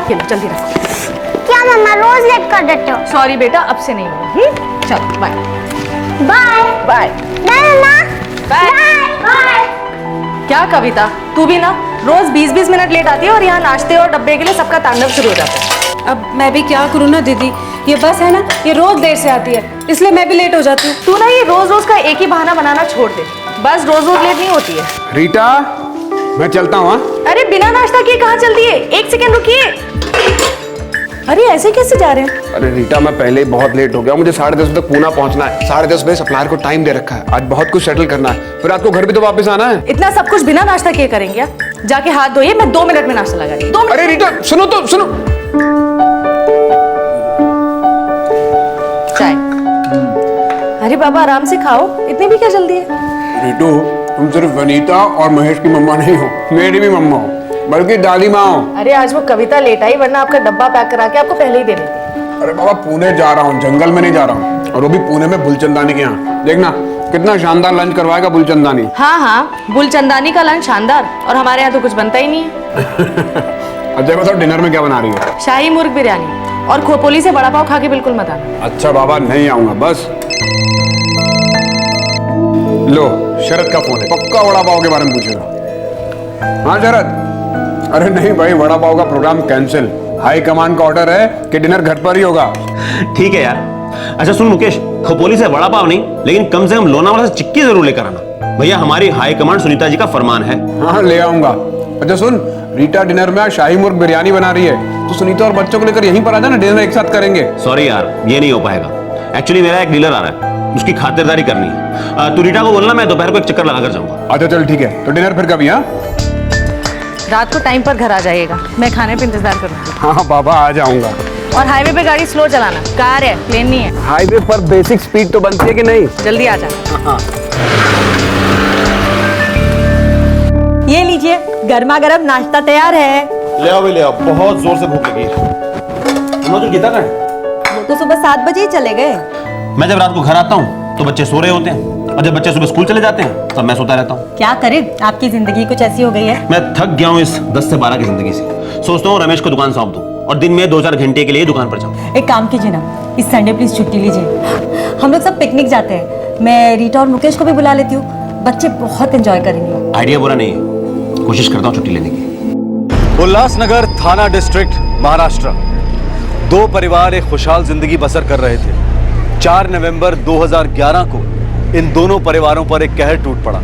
ये लो जल्दी रखो। क्या मम्मा रोज लेट कर देते हो? सॉरी बेटा, अब से नहीं होगा। चलो बाय बाय बाय बाय मम्मा बाय। बाय। क्या कविता, तू भी ना रोज 20-20 मिनट लेट आती है और यहाँ नाश्ते और डब्बे के लिए सबका तांडव शुरू हो जाता है। अब मैं भी क्या करूँ ना दीदी, ये बस है ना, ये रोज देर से आती है, इसलिए मैं भी लेट हो जाती हूँ। तू ना ये रोज रोज का एक ही बहाना बनाना छोड़ दे, बस रोज रोज लेट नहीं होती है। रीटा, मैं चलता हूँ। अरे बिना नाश्ता किए कहाँ चल दिए? एक सेकंड रुकिए। अरे ऐसे कैसे जा रहे हैं? अरे रीटा, मैं पहले ही बहुत लेट हो गया, मुझे 10:30 बजे तक पूना पहुंचना है। 10:30 बजे सप्लायर को टाइम दे रखा है, आज बहुत कुछ सेटल करना है, फिर रात को घर भी तो वापस आना है। इतना सब कुछ बिना नाश्ता किए करेंगे क्या? जाके हाथ धोइए, मैं 2 मिनट में नाश्ता लगा रही हूँ। अरे रीटा सुनो तो सुनो। चाय। अरे बाबा आराम से खाओ, इतनी भी क्या जल्दी है? रीटू, तुम सिर्फ वनीता और महेश की मम्मा नहीं हो, मेरी भी मम्मा हो, बल्कि दादी माँ हो। अरे आज वो कविता लेट आई, वरना आपका डब्बा पैक करा के आपको पहले ही दे देती। अरे बाबा, पुणे जा रहा हूँ, जंगल में नहीं जा रहा हूँ, और वो भी पुणे में बुलचंदानी के यहाँ। देखना कितना शानदार लंच करवाएगा बुलचंदानी। हाँ हाँ, बुलचंदानी का लंच शानदार, और हमारे यहाँ तो कुछ बनता ही नहीं है। अच्छा बताओ, डिनर में क्या बना रही है? शाही मुर्ग बिरयानी और खोपोली से वड़ा पाव खा के बिल्कुल मत आना। अच्छा बाबा, नहीं आऊंगा बस। लो, शरद का फोन है, पक्का वड़ा पाव के बारे में पूछेगा। हाँ शरद। अरे नहीं भाई, वड़ा पाव का प्रोग्राम कैंसिल, हाई कमांड का ऑर्डर है कि डिनर घर पर ही होगा। ठीक है यार। अच्छा सुन मुकेश, खोपोली से वड़ा पाव नहीं, लेकिन कम से कम लोनावाला से चिक्की जरूर लेकर आना। भैया हमारी हाई कमांड सुनीता जी का फरमान है। हाँ ले आऊंगा। अच्छा सुन, रीटा डिनर में आज शाही मुर्ग बिरयानी बना रही है, तो सुनीता और बच्चों को लेकर यहीं पर आ जाना, डिनर एक साथ करेंगे। सॉरी यार, ये नहीं हो पाएगा। एक्चुअली मेरा एक डीलर आ रहा है, उसकी खातिरदारी करनी है। तू रीटा को बोलना, मैं दोपहर को एक चक्कर लगा कर जाऊंगा। अच्छा चल ठीक है, तो डिनर फिर कभी? हाँ रात को टाइम पर घर आ जाइएगा, मैं खाने पे इंतजार करूंगी। हाँ बाबा, आ जाऊंगा। और हाईवे पे गाड़ी स्लो चलाना, कार है प्लेन नहीं है। हाईवे पर बेसिक स्पीड तो बनती है कि नहीं? जल्दी आ जाना। ये लीजिए, गर्मा गर्म नाश्ता तैयार है। ले आओ ले आओ, बहुत जोर से भूख लगी है। तो गीता का है? वो तो सुबह 7 बजे ही चले गए। मैं जब रात को घर आता हूँ तो बच्चे सो रहे होते हैं, और जब बच्चे सुबह स्कूल चले जाते हैं तब मैं सोता रहता हूँ। क्या करें, आपकी जिंदगी कुछ ऐसी हो गई है। मैं थक गया हूँ इस 10 से 12 की जिंदगी से। सोचता हूँ रमेश को दुकान सौंप दूं और दिन में 2-4 घंटे के लिए दुकान पर जाऊँ। एक काम कीजिए ना, इस संडे प्लीज छुट्टी लीजिए, हम लोग सब पिकनिक जाते हैं। मैं रीटा और मुकेश को भी बुला लेती हूँ, बच्चे बहुत एंजॉय करेंगे। आइडिया बुरा नहीं है, कोशिश करता हूँ छुट्टी लेने की। उल्लासनगर थाना डिस्ट्रिक्ट, महाराष्ट्र। 2 परिवार एक खुशहाल जिंदगी बसर कर रहे थे। 4 नवंबर 2011 को इन दोनों परिवारों पर एक कहर टूट पड़ा।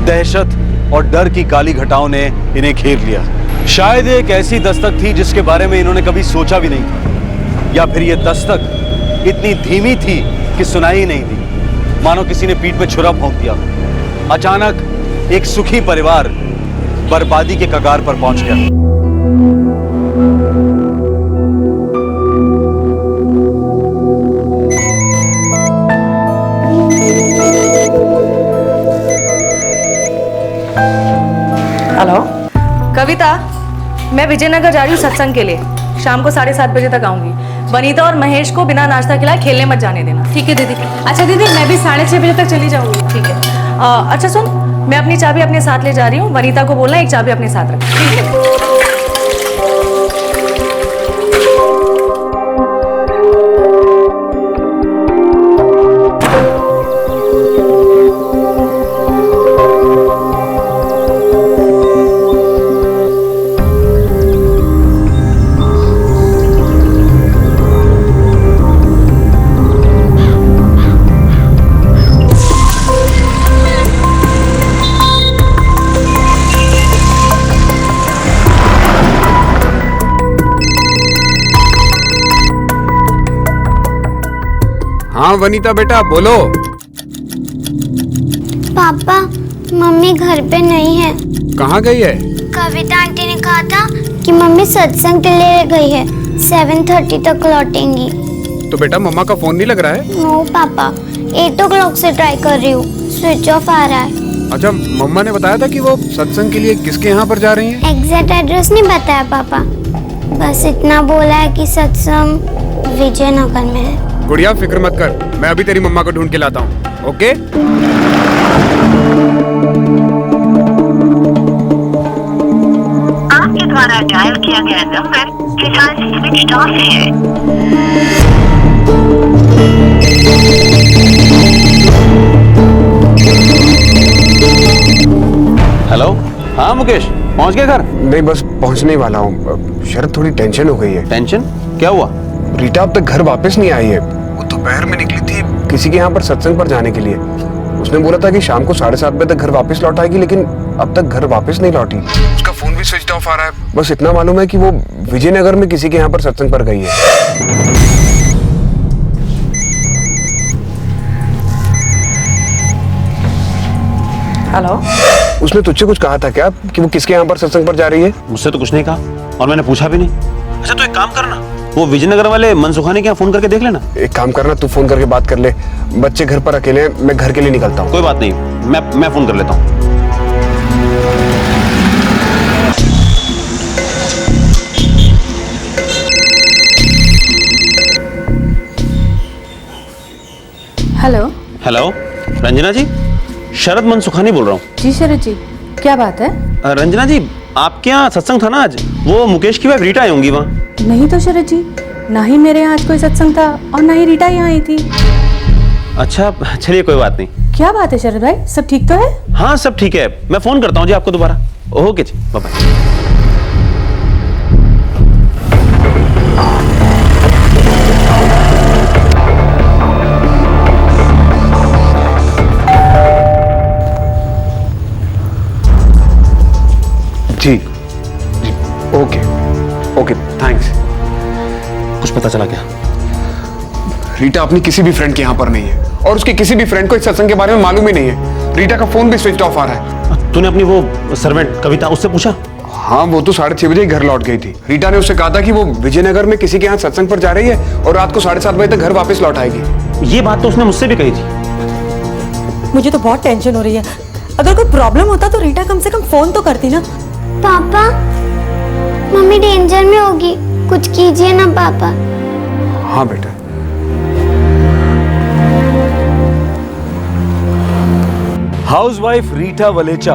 दहशत और डर की काली घटाओं ने इन्हें घेर लिया। शायद एक ऐसी दस्तक थी जिसके बारे में इन्होंने कभी सोचा भी नहीं था, या फिर ये दस्तक इतनी धीमी थी कि सुनाई ही नहीं दी, मानो किसी ने पीठ पे छुरा भोंक दिया। अचानक एक सुखी परिवार बर्बादी के कगार पर पहुंच गया। हेलो कविता, मैं विजयनगर जा रही हूँ सत्संग के लिए, शाम को 7:30 बजे तक आऊंगी। वनीता और महेश को बिना नाश्ता खिलाए खेलने मत जाने देना, ठीक है दीदी? अच्छा दीदी, मैं भी 6:30 बजे तक चली जाऊंगी। ठीक है। अच्छा सुन, मैं अपनी चाबी अपने साथ ले जा रही हूँ, वनीता को बोलना एक चाबी अपने साथ रख। ठीक है। हाँ वनीता बेटा बोलो। पापा, मम्मी घर पे नहीं है। कहाँ गई है? कविता आंटी ने कहा था कि मम्मी सत्संग के लिए गई है, 7:30 तक लौटेंगी। तो बेटा मम्मा का फोन नहीं लग रहा है? नो पापा, 8 o'clock से ट्राई कर रही हूँ, स्विच ऑफ आ रहा है। अच्छा, मम्मा ने बताया था कि वो सत्संग के लिए किसके यहाँ पर जा रही हैं? एग्जैक्ट एड्रेस नहीं बताया पापा, बस इतना बोला है कि सत्संग विजयनगर में है। गुड़िया फिक्र मत कर, मैं अभी तेरी मम्मा को ढूंढ के लाता हूँ। ओके? आपके द्वारा डायल किया गया नंबर आपके साथ स्विच ऑफ है। हेलो, हाँ मुकेश, पहुंच गए घर? नहीं, बस पहुंचने ही वाला हूँ। शरद, थोड़ी टेंशन हो गई है। टेंशन? क्या हुआ? रीटा अब तक घर वापस नहीं आई है। वो दोपहर में निकली थी किसी के यहाँ पर सत्संग पर जाने के लिए। उसने बोला था कि शाम को 7:30 बजे तक घर वापस लौट आएगी, लेकिन अब तक घर वापस नहीं लौटी। उसका फोन भी स्विच ऑफ आ रहा है। बस इतना मालूम है कि वो विजयनगर में किसी के यहाँ पर सत्संग पर गई है। हेलो, उसने तुझसे कुछ कहा था क्या कि वो किसके यहाँ पर सत्संग पर जा रही है? मुझसे तो कुछ नहीं कहा और मैंने पूछा भी नहीं। अच्छा तो एक काम करना, वो विजयनगर वाले मनसुखानी के यहाँ फोन करके देख लेना। एक काम करना, तू फोन करके बात कर ले। बच्चे घर पर अकेले हैं, मैं घर के लिए निकलता हूँ। कोई बात नहीं, मैं फोन कर लेता हूँ। हेलो। हेलो, रंजना जी, शरद मनसुखानी बोल रहा हूँ। जी शरद जी, क्या बात है? रंजना जी, आपके यहाँ सत्संग था ना आज? वो मुकेश की वाइफ रीटा आई होंगी वहाँ। नहीं तो शरद जी, ना ही मेरे यहाँ आज कोई सत्संग था और ना ही रीटा यहाँ आई थी। अच्छा चलिए, कोई बात नहीं। क्या बात है शरद भाई, सब ठीक तो है? हाँ सब ठीक है, मैं फोन करता हूँ जी आपको दोबारा। ओके जी, बाय बाय। जी जी, ओके ओके, थैंक्स। कुछ पता चला क्या? रीटा अपनी किसी भी फ्रेंड के यहाँ पर नहीं है और उसके किसी भी फ्रेंड को इस सत्संग के बारे में मालूम ही नहीं है। रीटा का फोन भी स्विच ऑफ आ रहा है। तूने अपनी वो सर्वेंट कविता उससे पूछा? हाँ, वो तो 6:30 बजे ही घर लौट गई थी। रीटा ने उससे कहा था कि वो विजयनगर में किसी के यहाँ सत्संग पर जा रही है और रात को 7:30 बजे तक घर वापस लौट आएगी। ये बात तो उसने मुझसे भी कही थी। मुझे तो बहुत टेंशन हो रही है। अगर कोई प्रॉब्लम होता तो रीटा कम से कम फोन तो करती ना। पापा, मम्मी डेंजर में होगी, कुछ कीजिए ना पापा। हाँ बेटा। हाउसवाइफ रीटा वलेचा,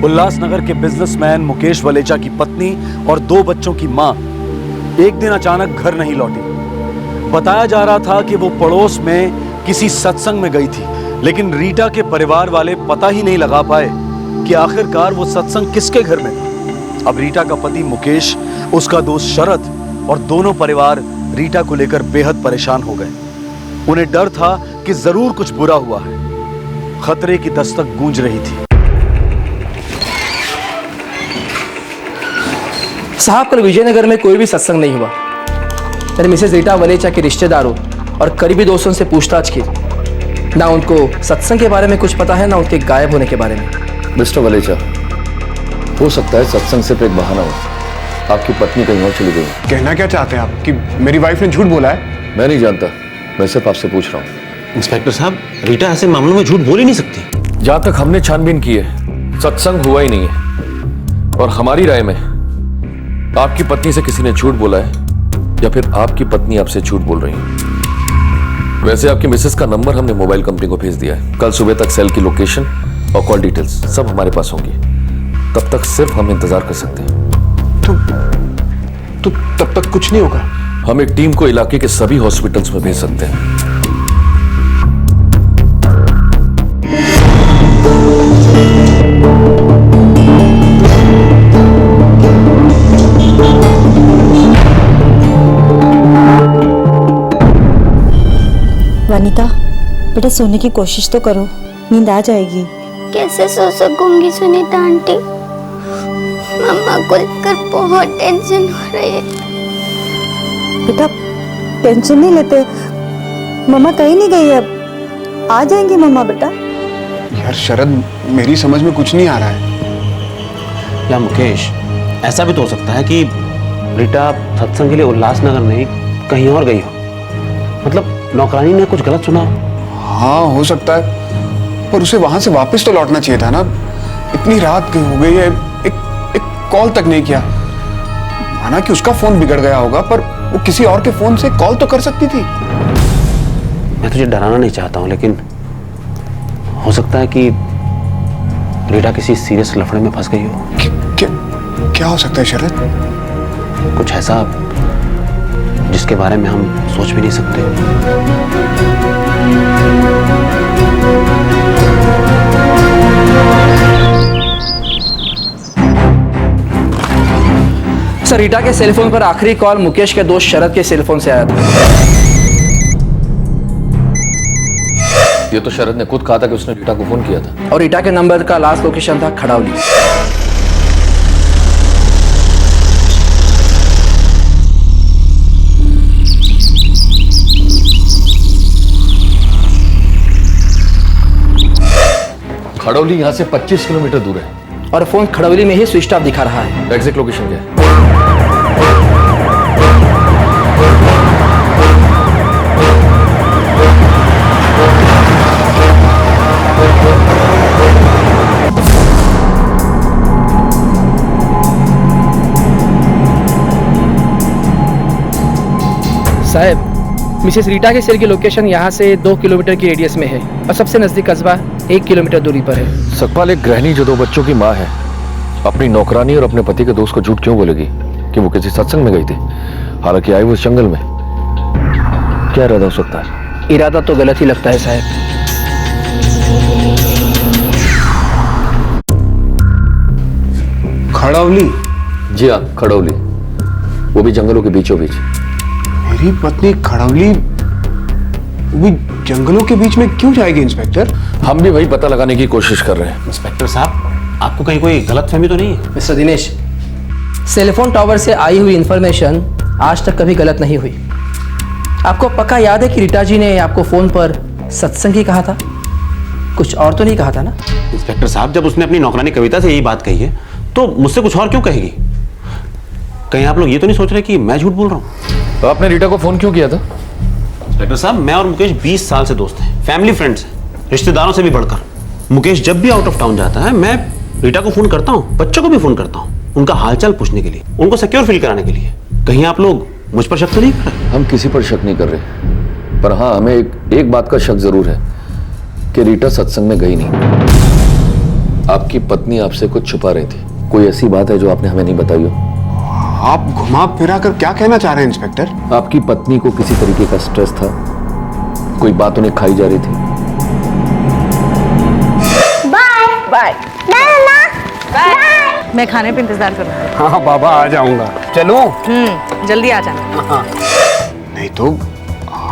उल्लासनगर के बिजनेसमैन मुकेश वलेचा की पत्नी और 2 बच्चों की मां एक दिन अचानक घर नहीं लौटी। बताया जा रहा था कि वो पड़ोस में किसी सत्संग में गई थी, लेकिन रीटा के परिवार वाले पता ही नहीं लगा पाए कि आखिरकार वो सत्संग किसके घर में था। अब रीटा का पति मुकेश, उसका दोस्त शरद और दोनों परिवार रीटा को लेकर बेहद परेशान हो गए। उन्हें डर था कि जरूर कुछ बुरा हुआ है। खतरे की दस्तक गूंज रही थी। साहब, कल विजयनगर में कोई भी सत्संग नहीं हुआ। मैंने मिसेस रीटा वलेचा के रिश्तेदारों और करीबी दोस्तों से पूछताछ की। ना उनको सत्संग के बारे में कुछ पता है, ना उनके गायब होने के बारे में। मिस्टर वलेचा, हो सकता है सत्संग सिर्फ एक बहाना हो। आपकी पत्नी कहीं और चली गई। कहना क्या चाहते हैं आप कि मेरी वाइफ ने झूठ बोला है? मैं नहीं जानता, मैं सिर्फ आपसे पूछ रहा हूँ। इंस्पेक्टर साहब, रीटा ऐसे मामलों में झूठ बोल ही नहीं सकती। जहां तक हमने छानबीन की है, सत्संग हुआ ही नहीं है। और हमारी राय में आपकी पत्नी से किसी ने झूठ बोला है या फिर आपकी पत्नी आपसे झूठ बोल रही है। वैसे आपकी मिसेस का नंबर हमने मोबाइल कंपनी को भेज दिया है। कल सुबह तक सेल की लोकेशन और कॉल डिटेल्स सब हमारे पास होंगी। तब तक सिर्फ हम इंतजार कर सकते हैं। तो तब तक कुछ नहीं होगा? हम एक टीम को इलाके के सभी हॉस्पिटल्स में भेज सकते हैं। वनीता, बेटा सोने की कोशिश तो करो, नींद आ जाएगी। कैसे सो सकूंगी सुनीता आंटी? मम्मा को लेकर बहुत टेंशन हो रही है। बेटा टेंशन नहीं लेते, मम्मा कहीं नहीं गई है, आ जाएंगी मम्मा बेटा। यार शरद, मेरी समझ में कुछ नहीं आ रहा है। या मुकेश, ऐसा भी तो हो सकता है कि रीटा सत्संग के लिए उल्लासनगर नहीं कहीं और गई हो। मतलब नौकरानी ने कुछ गलत सुना। हाँ, हो सकता है, पर उसे वहां से वापस तो लौटना चाहिए था ना। इतनी रात हो गई है, एक कॉल तक नहीं किया। माना कि उसका फोन बिगड़ गया होगा, पर वो किसी और के फोन से कॉल तो कर सकती थी। मैं तुझे डराना नहीं चाहता हूं, लेकिन हो सकता है कि रीटा किसी सीरियस लफड़े में फंस गई हो। क्या हो सकता है शरद? कुछ ऐसा जिसके बारे में हम सोच भी नहीं सकते। सर, रीटा के सेलफोन पर आखिरी कॉल मुकेश के दोस्त शरद के सेलफोन से आया था। ये तो शरद ने खुद कहा था कि उसने रीटा को फोन किया था। और रीटा के नंबर का लास्ट लोकेशन था खड़ावली। खड़ौली यहाँ से 25 किलोमीटर दूर है और फोन खड़ौली में ही स्विच ऑफ दिखा रहा है। एग्जैक्ट लोकेशन क्या है? साहब, मिसेस रीटा के सेल की लोकेशन यहाँ से 2 किलोमीटर की रेडियस में है और सबसे नजदीक कस्बा 1 किलोमीटर दूरी पर है। सकपाल एक गृहिणी जो 2 बच्चों की माँ है, अपनी नौकरानी और अपने पति के दोस्त को झूठ क्यों बोलेगी कि वो किसी सत्संग में गई थी, हालांकि आई वो इस जंगल में? क्या इरादा हो सकता है? इरादा तो गलत ही लगता है साहब। खड़ौली? जी हाँ, खड़ौली, वो भी जंगलों के बीचों बीच। मेरी पत्नी खड़ौली भी जंगलों के बीच में क्यों जाएगी इंस्पेक्टर? हम भी वही पता लगाने की कोशिश कर रहे हैं। इंस्पेक्टर साहब, आपको कहीं कोई गलतफहमी तो नहीं है? मिस्टर दिनेश, सेलफोन टावर से आई हुई इंफॉर्मेशन आज तक कभी गलत नहीं हुई। आपको पक्का याद है कि रीटा जी ने आपको फोन पर सत्संगी कहा था? कुछ और तो नहीं कहा था ना? इंस्पेक्टर साहब, जब उसने अपनी नौकरानी कविता से यही बात कही है तो मुझसे कुछ और क्यों कहेगी? कहीं आप लोग ये तो नहीं सोच रहे कि मैं झूठ बोल रहा हूँ? तो आपने रीटा को फोन क्यों किया था? इंस्पेक्टर साहब, मैं और मुकेश 20 साल से दोस्त हैं, फैमिली फ्रेंड्स हैं, रिश्तेदारों से भी बढ़कर। मुकेश जब भी आउट ऑफ टाउन जाता है, मैं रीटा को फोन करता हूँ, बच्चों को भी फोन करता हूँ, उनका हालचाल पूछने के लिए, उनको सिक्योर फील कराने के लिए। कहीं आप लोग मुझ पर शक तो नहीं कर रहे? हम किसी पर शक नहीं कर रहे, पर हाँ, हमें एक बात का शक जरूर है कि रीटा सत्संग में गई नहीं। आपकी पत्नी आपसे कुछ छुपा रही थी। कोई ऐसी बात है जो आपने हमें नहीं बताई हो? आप घुमा फिरा कर क्या कहना चाह रहे हैं इंस्पेक्टर? आपकी पत्नी को किसी तरीके का स्ट्रेस था, कोई बात उन्हें खाई जा रही थी। Bye bye bye. मैं खाने पे इंतजार करूँगा। हाँ बाबा, आ जाऊंगा। चलो। जल्दी आ जाना। नहीं तो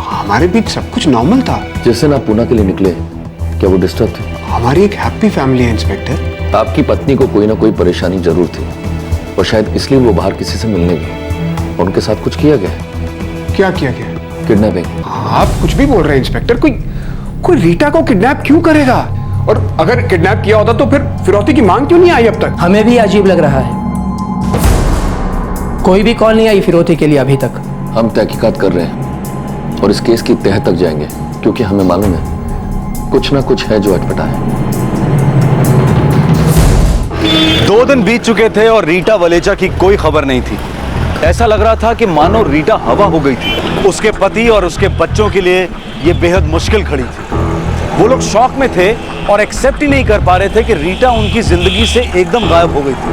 हमारे बीच सब कुछ नॉर्मल था। जिस दिन आप पुणे के लिए निकले, क्या वो डिस्टर्ब थे? हमारी एक हैप्पी फैमिली है इंस्पेक्टर। आपकी पत्नी को कोई ना कोई परेशानी जरूर थी और शायद इसलिए वो बाहर किसी से मिलने गई और उनके साथ कुछ किया गया। क्या किया गया? किडनैपिंग। आप कुछ भी बोल रहे हैं इंस्पेक्टर। कोई रीटा को किडनैप क्यों करेगा? और अगर किडनैप किया होता तो फिर फिरौती की मांग क्यों नहीं आई अब तक? हमें भी अजीब लग रहा है। कोई भी कॉल नहीं आई फिरौती के लिए अभी तक। हम तहकीकात कर रहे हैं और इस केस की तह तक जाएंगे, क्योंकि हमें मालूम है कुछ ना कुछ है जो अटपटा है। 2 दिन बीत चुके थे और रीटा वलेचा की कोई खबर नहीं थी। ऐसा लग रहा था कि मानो रीटा हवा हो गई थी। उसके पति और उसके बच्चों के लिए यह बेहद मुश्किल खड़ी थी। वो लोग शॉक में थे और एक्सेप्ट ही नहीं कर पा रहे थे कि रीटा उनकी जिंदगी से एकदम गायब हो गई थी।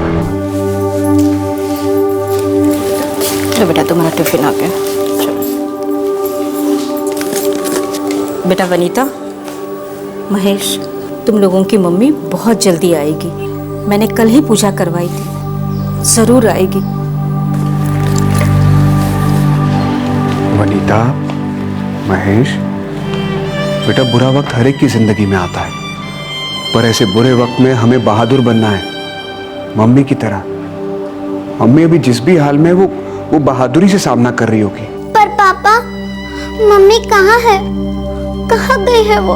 तो बेटा, तुम्हारा टिफिन आ गया। बेटा वनीता, महेश, तुम लोगों की मम्मी बहुत जल्दी आएगी। मैंने कल ही पूजा करवाई थी, जरूर आएगी। वनीता, महेश, बेटा बुरा वक्त हर एक की जिंदगी में आता है, पर ऐसे बुरे वक्त में हमें बहादुर बनना है, मम्मी की तरह। मम्मी अभी जिस भी हाल में वो बहादुरी से सामना कर रही होगी। पर पापा, मम्मी कहाँ है? कहाँ गई है वो?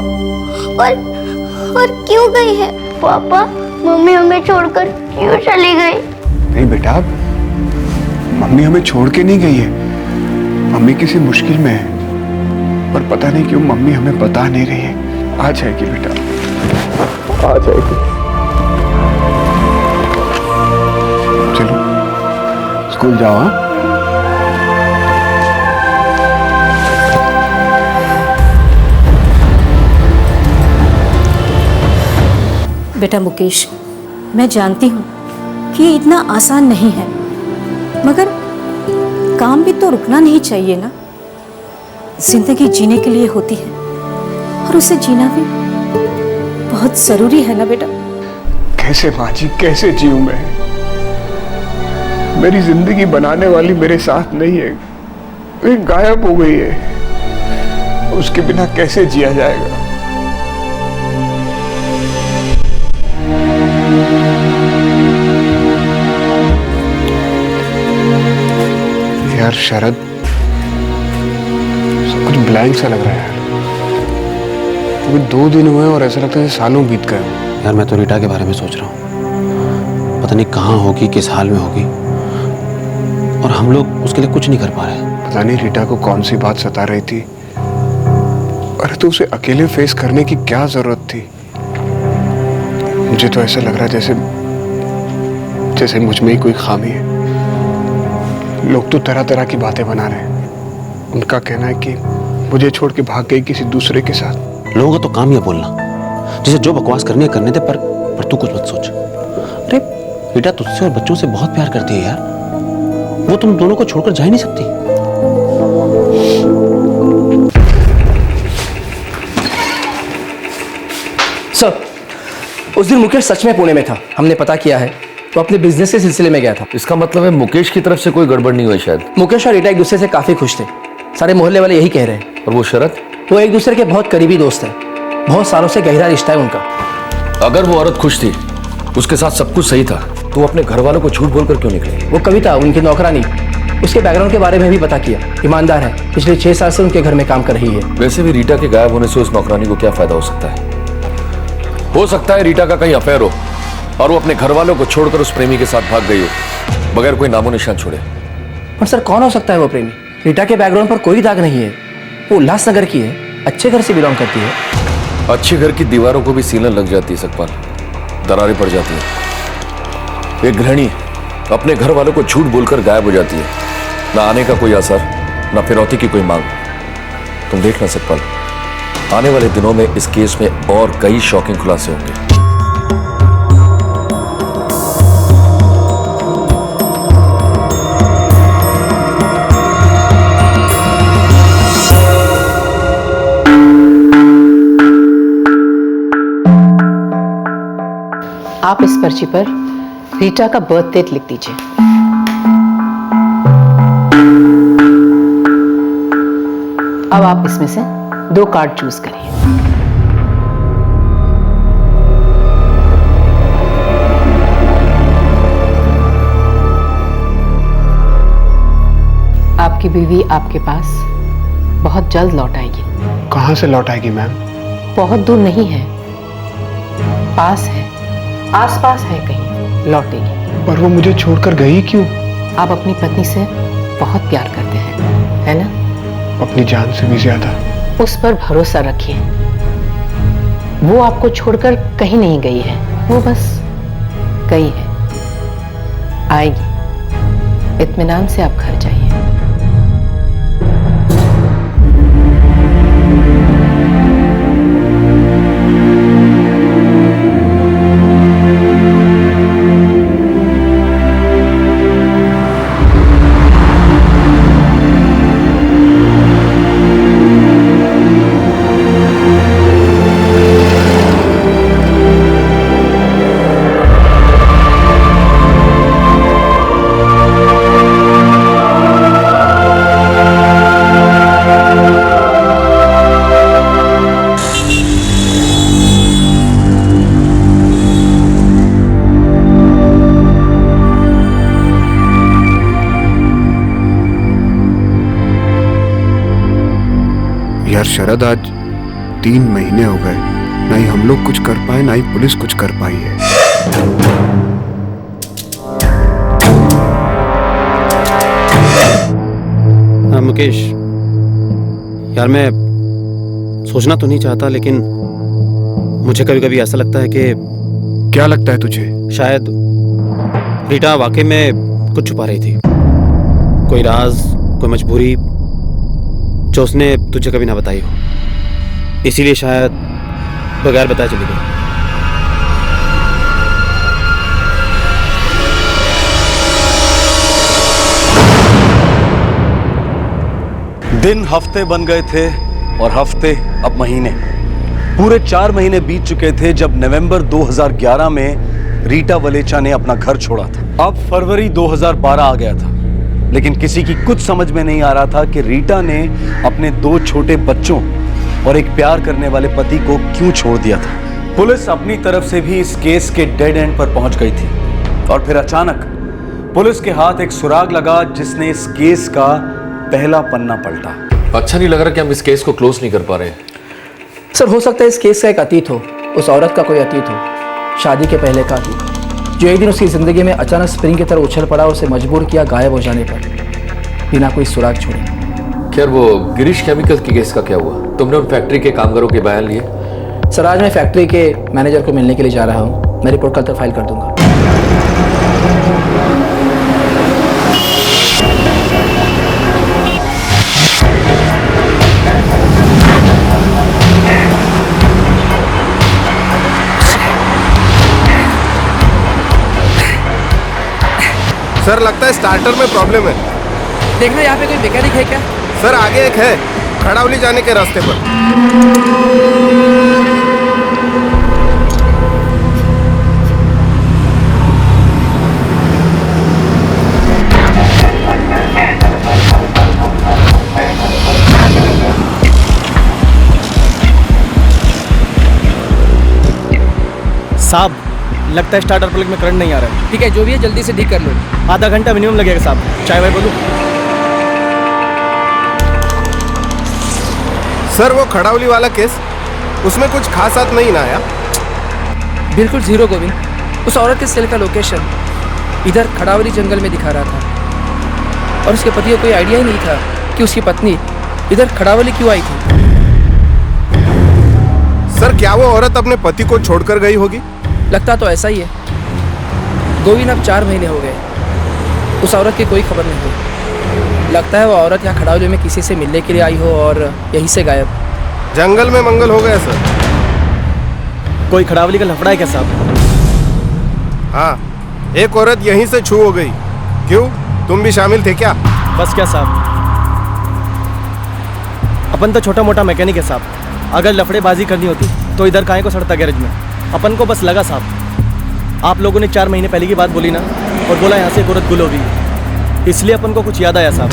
और क्यों गई है? पापा, मम्मी हमें छोड़कर क्यों चली गई? नहीं बेटा, मम्मी हमें छोड़ के नहीं गई है। मम्मी किसी मुश्किल में है, पर पता नहीं क्यों मम्मी हमें बता नहीं रही है। आ जाएगी बेटा, आ जाएगी। चलो स्कूल जाओ। हाँ, बेटा मुकेश, मैं जानती हूँ कि ये इतना आसान नहीं है, मगर काम भी तो रुकना नहीं चाहिए ना। जिंदगी जीने के लिए होती है और उसे जीना भी बहुत जरूरी है ना बेटा। कैसे माँ जी, कैसे जीऊं मैं? मेरी जिंदगी बनाने वाली मेरे साथ नहीं है, वो गायब हो गई है। उसके बिना कैसे जिया जाएगा? यार शरद, सब कुछ ब्लैंक सा लग रहा है यार। अभी 2 दिन हुए और ऐसा लगता है सालों बीत गए। यार मैं तो रीटा के बारे में सोच रहा हूँ, पता नहीं कहाँ होगी, किस हाल में होगी, और हम लोग उसके लिए कुछ नहीं कर पा रहे। पता नहीं रीटा को कौन सी बात सता रही थी। अरे तो उसे अकेले फेस करने की क्या जरूरत थी? मुझे तो ऐसा लग रहा है जैसे मुझ में ही कोई खामी है। लोग तो तरह तरह की बातें बना रहे हैं। उनका कहना है कि मुझे छोड़ के भाग गई किसी दूसरे के साथ। लोगों का तो काम ही है बोलना, जिसे जो बकवास करनी है करने दे, पर तू कुछ मत सोच। अरे रीटा तुझसे और बच्चों से बहुत प्यार करती है यार, वो तुम दोनों को छोड़कर जा ही नहीं सकती। सर, उस दिन मुकेश सच में पुणे में था, हमने पता किया है। तो अपने बिजनेस के सिलसिले में गया था। इसका मतलब है मुकेश की तरफ से कोई गड़बड़ नहीं हुई शायद। मुकेश और रीटा एक दूसरे से काफी खुश थे, सारे मोहल्ले वाले यही कह रहे हैं। और वो शरद? वो एक दूसरे के बहुत करीबी दोस्त हैं, बहुत सालों से गहरा रिश्ता है उनका। अगर वो औरत खुश थी, उसके साथ सब कुछ सही था, तो अपने घर वालों को झूठ बोलकर क्यों निकले? वो कविता उनकी नौकरानी, उसके बैकग्राउंड के बारे में भी पता किया। ईमानदार है, पिछले 6 साल से उनके घर में काम कर रही है। वैसे भी रीटा के गायब होने से उस नौकरानी को क्या फायदा हो सकता है? हो सकता है रीटा का कहीं अफेयर हो और वो अपने घर वालों को छोड़कर उस प्रेमी के साथ भाग गई हो, बगैर कोई नामो निशान छोड़े। पर सर, कौन हो सकता है वो प्रेमी? रीटा के बैकग्राउंड पर कोई दाग नहीं है, वो उल्लासनगर की है, अच्छे घर से बिलोंग करती है। अच्छे घर की दीवारों को भी सीलन लग जाती है सकपाल, दरारें पड़ जाती है। एक गृहिणी अपने घर वालों को झूठ बोलकर गायब हो जाती है, ना आने का कोई असर, ना फिरौती की कोई मांग। तुम देखना सकपाल, आने वाले दिनों में इस केस में और कई शॉकिंग खुलासे होंगे। आप इस पर्ची पर रीटा का बर्थ डेट लिख दीजिए। अब आप इसमें से 2 कार्ड चूज करिए। आपकी बीवी आपके पास बहुत जल्द लौट आएगी। कहाँ से लौट आएगी मैम? बहुत दूर नहीं है, पास है, आसपास है, कहीं लौटेगी। पर वो मुझे छोड़कर गई क्यों? आप अपनी पत्नी से बहुत प्यार करते हैं, है ना? अपनी जान से भी ज्यादा। उस पर भरोसा रखिए, वो आपको छोड़कर कहीं नहीं गई है, वो बस गई है, आएगी। इत्मीनान से आप घर जाइए। यार शरद, आज 3 महीने हो गए, ना ही हम लोग कुछ कर पाए, ना ही पुलिस कुछ कर पाई है। मुकेश, यार मैं सोचना तो नहीं चाहता, लेकिन मुझे कभी कभी ऐसा लगता है कि... क्या लगता है तुझे? शायद रीटा वाकई में कुछ छुपा रही थी, कोई राज, कोई मजबूरी जो उसने तुझे कभी ना बताई हो, इसीलिए शायद बगैर बताए चली गई। दिन हफ्ते बन गए थे और हफ्ते अब महीने। पूरे 4 महीने बीत चुके थे जब नवंबर 2011 में रीटा वलेचा ने अपना घर छोड़ा था। अब फरवरी 2012 आ गया था, लेकिन किसी की कुछ समझ में नहीं आ रहा था कि रीटा ने अपने 2 छोटे बच्चों और एक प्यार करने वाले पति को क्यों छोड़ दिया था। पुलिस अपनी तरफ से भी इस केस के डेड एंड पर पहुंच गई थी और फिर अचानक पुलिस के हाथ एक सुराग लगा जिसने इस केस का पहला पन्ना पलटा। अच्छा नहीं लग रहा कि हम इस केस को क्लोज नहीं कर पा रहे हैं। सर हो सकता है इस केस का एक अतीत हो, उस औरत का कोई अतीत हो, शादी के पहले का अतीत, जो एक दिन उसकी ज़िंदगी में अचानक स्प्रिंग की तरह उछल पड़ा और उसे मजबूर किया गायब हो जाने पर बिना कोई सुराग छोड़े। खैर वो गिरीश केमिकल के केस का क्या हुआ? तुमने उन फैक्ट्री के कामगारों के बयान लिए? सर आज मैं फैक्ट्री के मैनेजर को मिलने के लिए जा रहा हूँ। मैं रिपोर्ट कल तक फाइल कर दूंगा। सर लगता है स्टार्टर में प्रॉब्लम है। देखना यहाँ पे कोई मैकेनिक है क्या? सर आगे एक है, खड़ावली जाने के रास्ते पर। साहब लगता है स्टार्टर प्लग में करंट नहीं आ रहा है। ठीक है, जो भी है जल्दी से ठीक कर लो। आधा घंटा मिनिमम लगेगा साहब। चाय वाय बोलूं? सर वो खड़ावली वाला केस, उसमें कुछ खास बात नहीं ना आया? बिल्कुल जीरो गोविंद। उस औरत के सेल का लोकेशन इधर खड़ावली जंगल में दिखा रहा था और उसके पति को कोई आइडिया ही नहीं था कि उसकी पत्नी इधर खड़ावली क्यों आई थी। सर क्या वो औरत अपने पति को छोड़कर गई होगी? लगता तो ऐसा ही है गोविंद। अब 4 महीने हो गए, उस औरत की कोई खबर नहीं हुई। लगता है वो औरत यहाँ खड़ावली में किसी से मिलने के लिए आई हो और यहीं से गायब। जंगल में मंगल हो गया सर। कोई खड़ावली का लफड़ा है क्या साहब? हाँ, एक औरत यहीं से छू हो गई। क्यों, तुम भी शामिल थे क्या? बस क्या साहब, अपन तो छोटा मोटा मैकेनिक है साहब। अगर लफड़ेबाजी करनी होती तो इधर काहे को सड़ता गैरेज में। अपन को बस लगा साहब, आप लोगों ने 4 महीने पहले की बात बोली ना और बोला यहाँ से एक औरत गुल होगी, इसलिए अपन को कुछ याद आया साहब।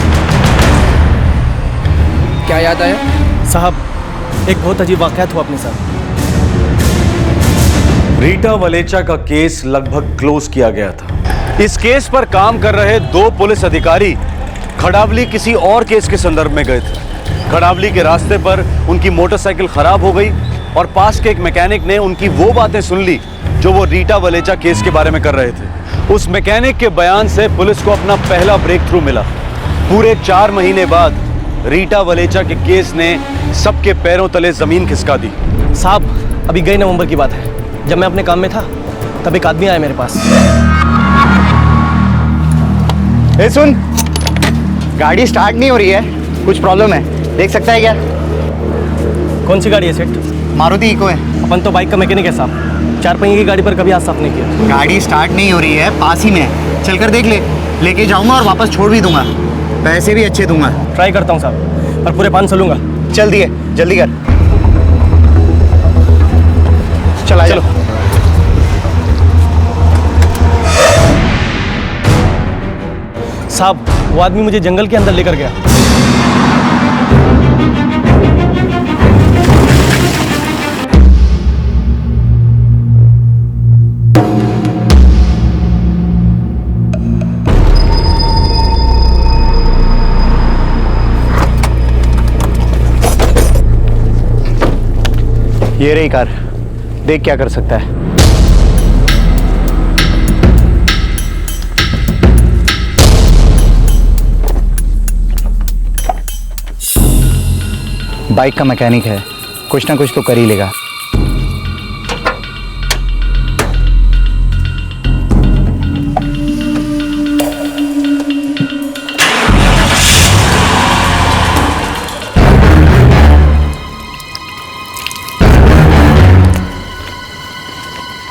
क्या याद आया? साहब एक बहुत अजीब वाक़यात हुआ अपने साथ। रीटा वलेचा का केस लगभग क्लोज किया गया था। इस केस पर काम कर रहे 2 पुलिस अधिकारी खड़ावली किसी और केस के संदर्भ में गए थे। खड़ावली के रास्ते पर उनकी मोटरसाइकिल खराब हो गई और पास के एक मैकेनिक ने उनकी वो बातें सुन ली जो वो रीटा वलेचा केस के बारे में कर रहे थे। उस मैकेनिक के बयान से पुलिस को अपना पहला ब्रेक थ्रू मिला। पूरे 4 महीने बाद रीटा वलेचा के केस ने सबके पैरों तले जमीन खिसका दी। साहब अभी गई नवंबर की बात है, जब मैं अपने काम में था तब एक आदमी आया मेरे पास। ए सुन, गाड़ी स्टार्ट नहीं हो रही है, कुछ प्रॉब्लम है, देख सकता है क्या? कौन सी गाड़ी है सेठ? मारुति इको है। अपन तो बाइक का मैकेनिक है साहब, 4 पहिए की गाड़ी पर कभी हाथ साफ नहीं किया। गाड़ी स्टार्ट नहीं हो रही है, पास ही में है, चलकर देख ले। लेके जाऊंगा और वापस छोड़ भी दूंगा, पैसे भी अच्छे दूंगा। ट्राई करता हूँ साहब, पर पूरे 500 लूंगा। चल दिए, जल्दी कर। चला चलो। साहब वो आदमी मुझे जंगल के अंदर लेकर गया। ये रही कार, देख क्या कर सकता है। बाइक का मैकेनिक है, कुछ ना कुछ तो कर ही लेगा।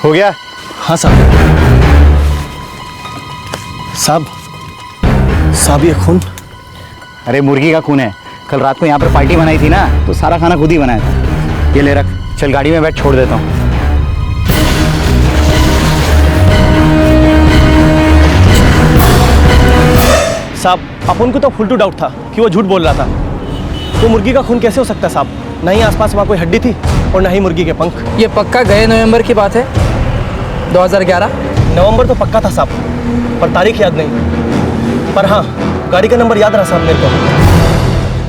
हो गया? हाँ साहब। साहब ये खून? अरे मुर्गी का खून है, कल रात को यहाँ पर पार्टी बनाई थी ना, तो सारा खाना खुद ही बनाया था। ये ले रख, चल गाड़ी में बैठ, छोड़ देता हूँ। साहब अपन को तो फुल टू डाउट था कि वो झूठ बोल रहा था। तो मुर्गी का खून कैसे हो सकता है साहब? ना ही आसपास वहाँ कोई हड्डी थी और ना ही मुर्गी के पंख। ये पक्का गए नवंबर की बात है, 2011। नवंबर तो पक्का था साहब, पर तारीख याद नहीं। पर हाँ, गाड़ी का नंबर याद रहा साहब मेरे को।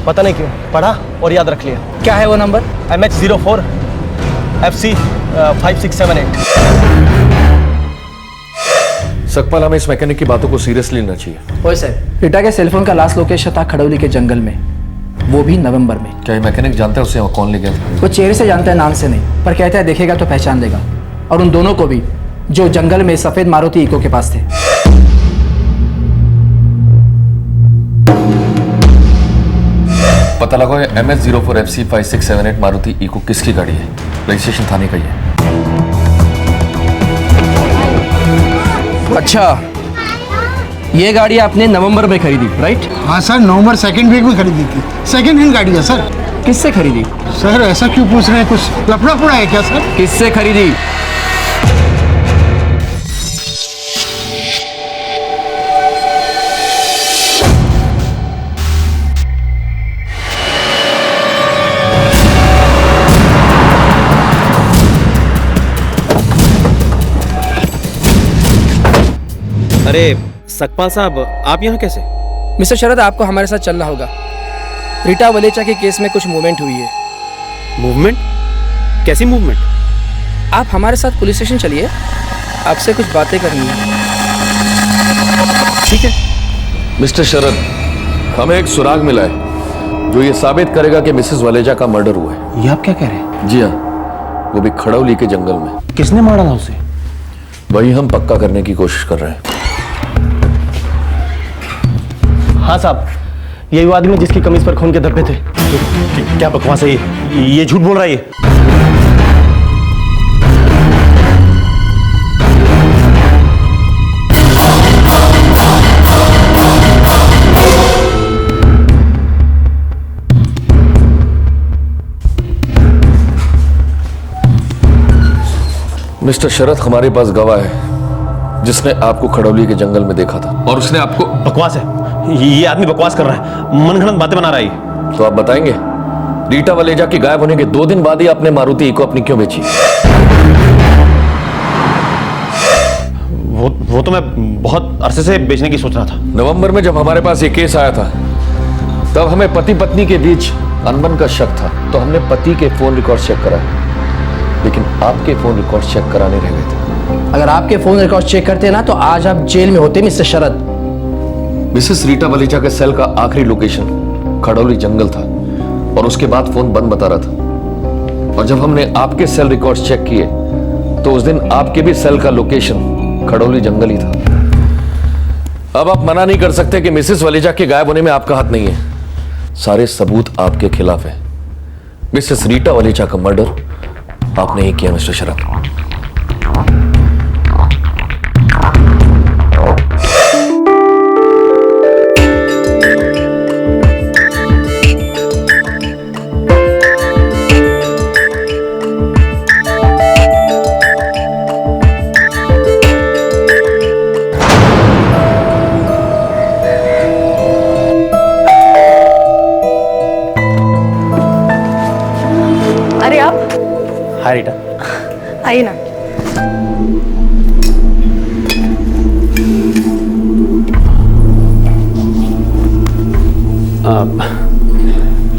पता नहीं क्यों, पढ़ा और याद रख लिया। क्या है वो नंबर? MH04 FC 5678। सकपाल, हमें इस मैकेनिक की बातों को सीरियसली लेना चाहिए। ओए सर, रीटा के सेलफोन का लास्ट लोकेशन था खड़ौली के जंगल में, वो भी नवंबर में। क्या ये मैकेनिक जानता है उसे कौन ले गया था? वो चेहरे से जानता है, नाम से नहीं, पर कहता है देखेगा तो पहचान लेगा। और उन दोनों को भी, जो जंगल में सफेद मारुति इको के पास थे। पता लगा ये MS04 FC 5678 मारुति इको किसकी गाड़ी है? रजिस्ट्रेशन थाने का ही है। अच्छा, ये गाड़ी आपने नवंबर में खरीदी, राइट? हाँ सर, नवंबर सेकंड वीक में खरीदी थी। सेकंड हैंड गाड़ी है सर। किससे खरीदी? सर ऐसा क्यों पूछ रहे हैं, कुछ लफड़ा पड़ा है क्या सर? किससे खरीदी? अरे सकपाल साहब, आप यहाँ कैसे? मिस्टर शरद, आपको हमारे साथ चलना होगा। रीटा वलेचा के केस में कुछ मूवमेंट हुई है। मूवमेंट? कैसी मूवमेंट? आप हमारे साथ पुलिस स्टेशन चलिए, आपसे कुछ बातें करनी है। ठीक है। मिस्टर शरद, हमें एक सुराग मिला है जो ये साबित करेगा कि मिसेस वलेजा का मर्डर हुआ है। ये आप क्या कह रहे हैं? जी हाँ, वो भी खड़ौली के जंगल में। किसने मारा था उसे? वही हम पक्का करने की कोशिश कर रहे हैं। हाँ साहब, यही वो आदमी जिसकी कमीज पर खून के धब्बे थे। क्या बकवास है ये झूठ बोल रहा है ये। मिस्टर शरद, हमारे पास गवाह है जिसने आपको खड़ौली के जंगल में देखा था और उसने आपको। बकवास है, ये आदमी बकवास कर रहा है, मनगढ़ंत बातें बना रहा है। तो आप बताएंगे, रीटा वलेजा के गायब होने के 2 दिन बाद ही आपने मारुति इको अपनी क्यों बेची? वो तो मैं बहुत अरसे से बेचने की सोच रहा था। नवंबर में जब हमारे पास ये केस आया था, तब हमें पति पत्नी के बीच अनबन का शक था, तो हमने पति के फोन रिकॉर्ड चेक कराए, लेकिन आपके फोन रिकॉर्ड चेक कराने रह गए थे। अगर आपके फोन रिकॉर्ड चेक करते ना, तो आज आप जेल में होते मिस्टर शरद। मिसेस रीटा वलेचा के सेल का आखिरी लोकेशन खड़ौली जंगल था और उसके बाद फोन बंद बता रहा था। और जब हमने आपके सेल रिकॉर्ड्स चेक किए, तो उस दिन आपके भी सेल का लोकेशन खड़ौली जंगल ही था। अब आप मना नहीं कर सकते कि मिसेस वलेजा के गायब होने में आपका हाथ नहीं है। सारे सबूत आपके खिलाफ है। मिसेस रीटा वलेचा का मर्डर आपने ही किया मिस्टर शरद। अरे आप हाय रीटा। आइए ना।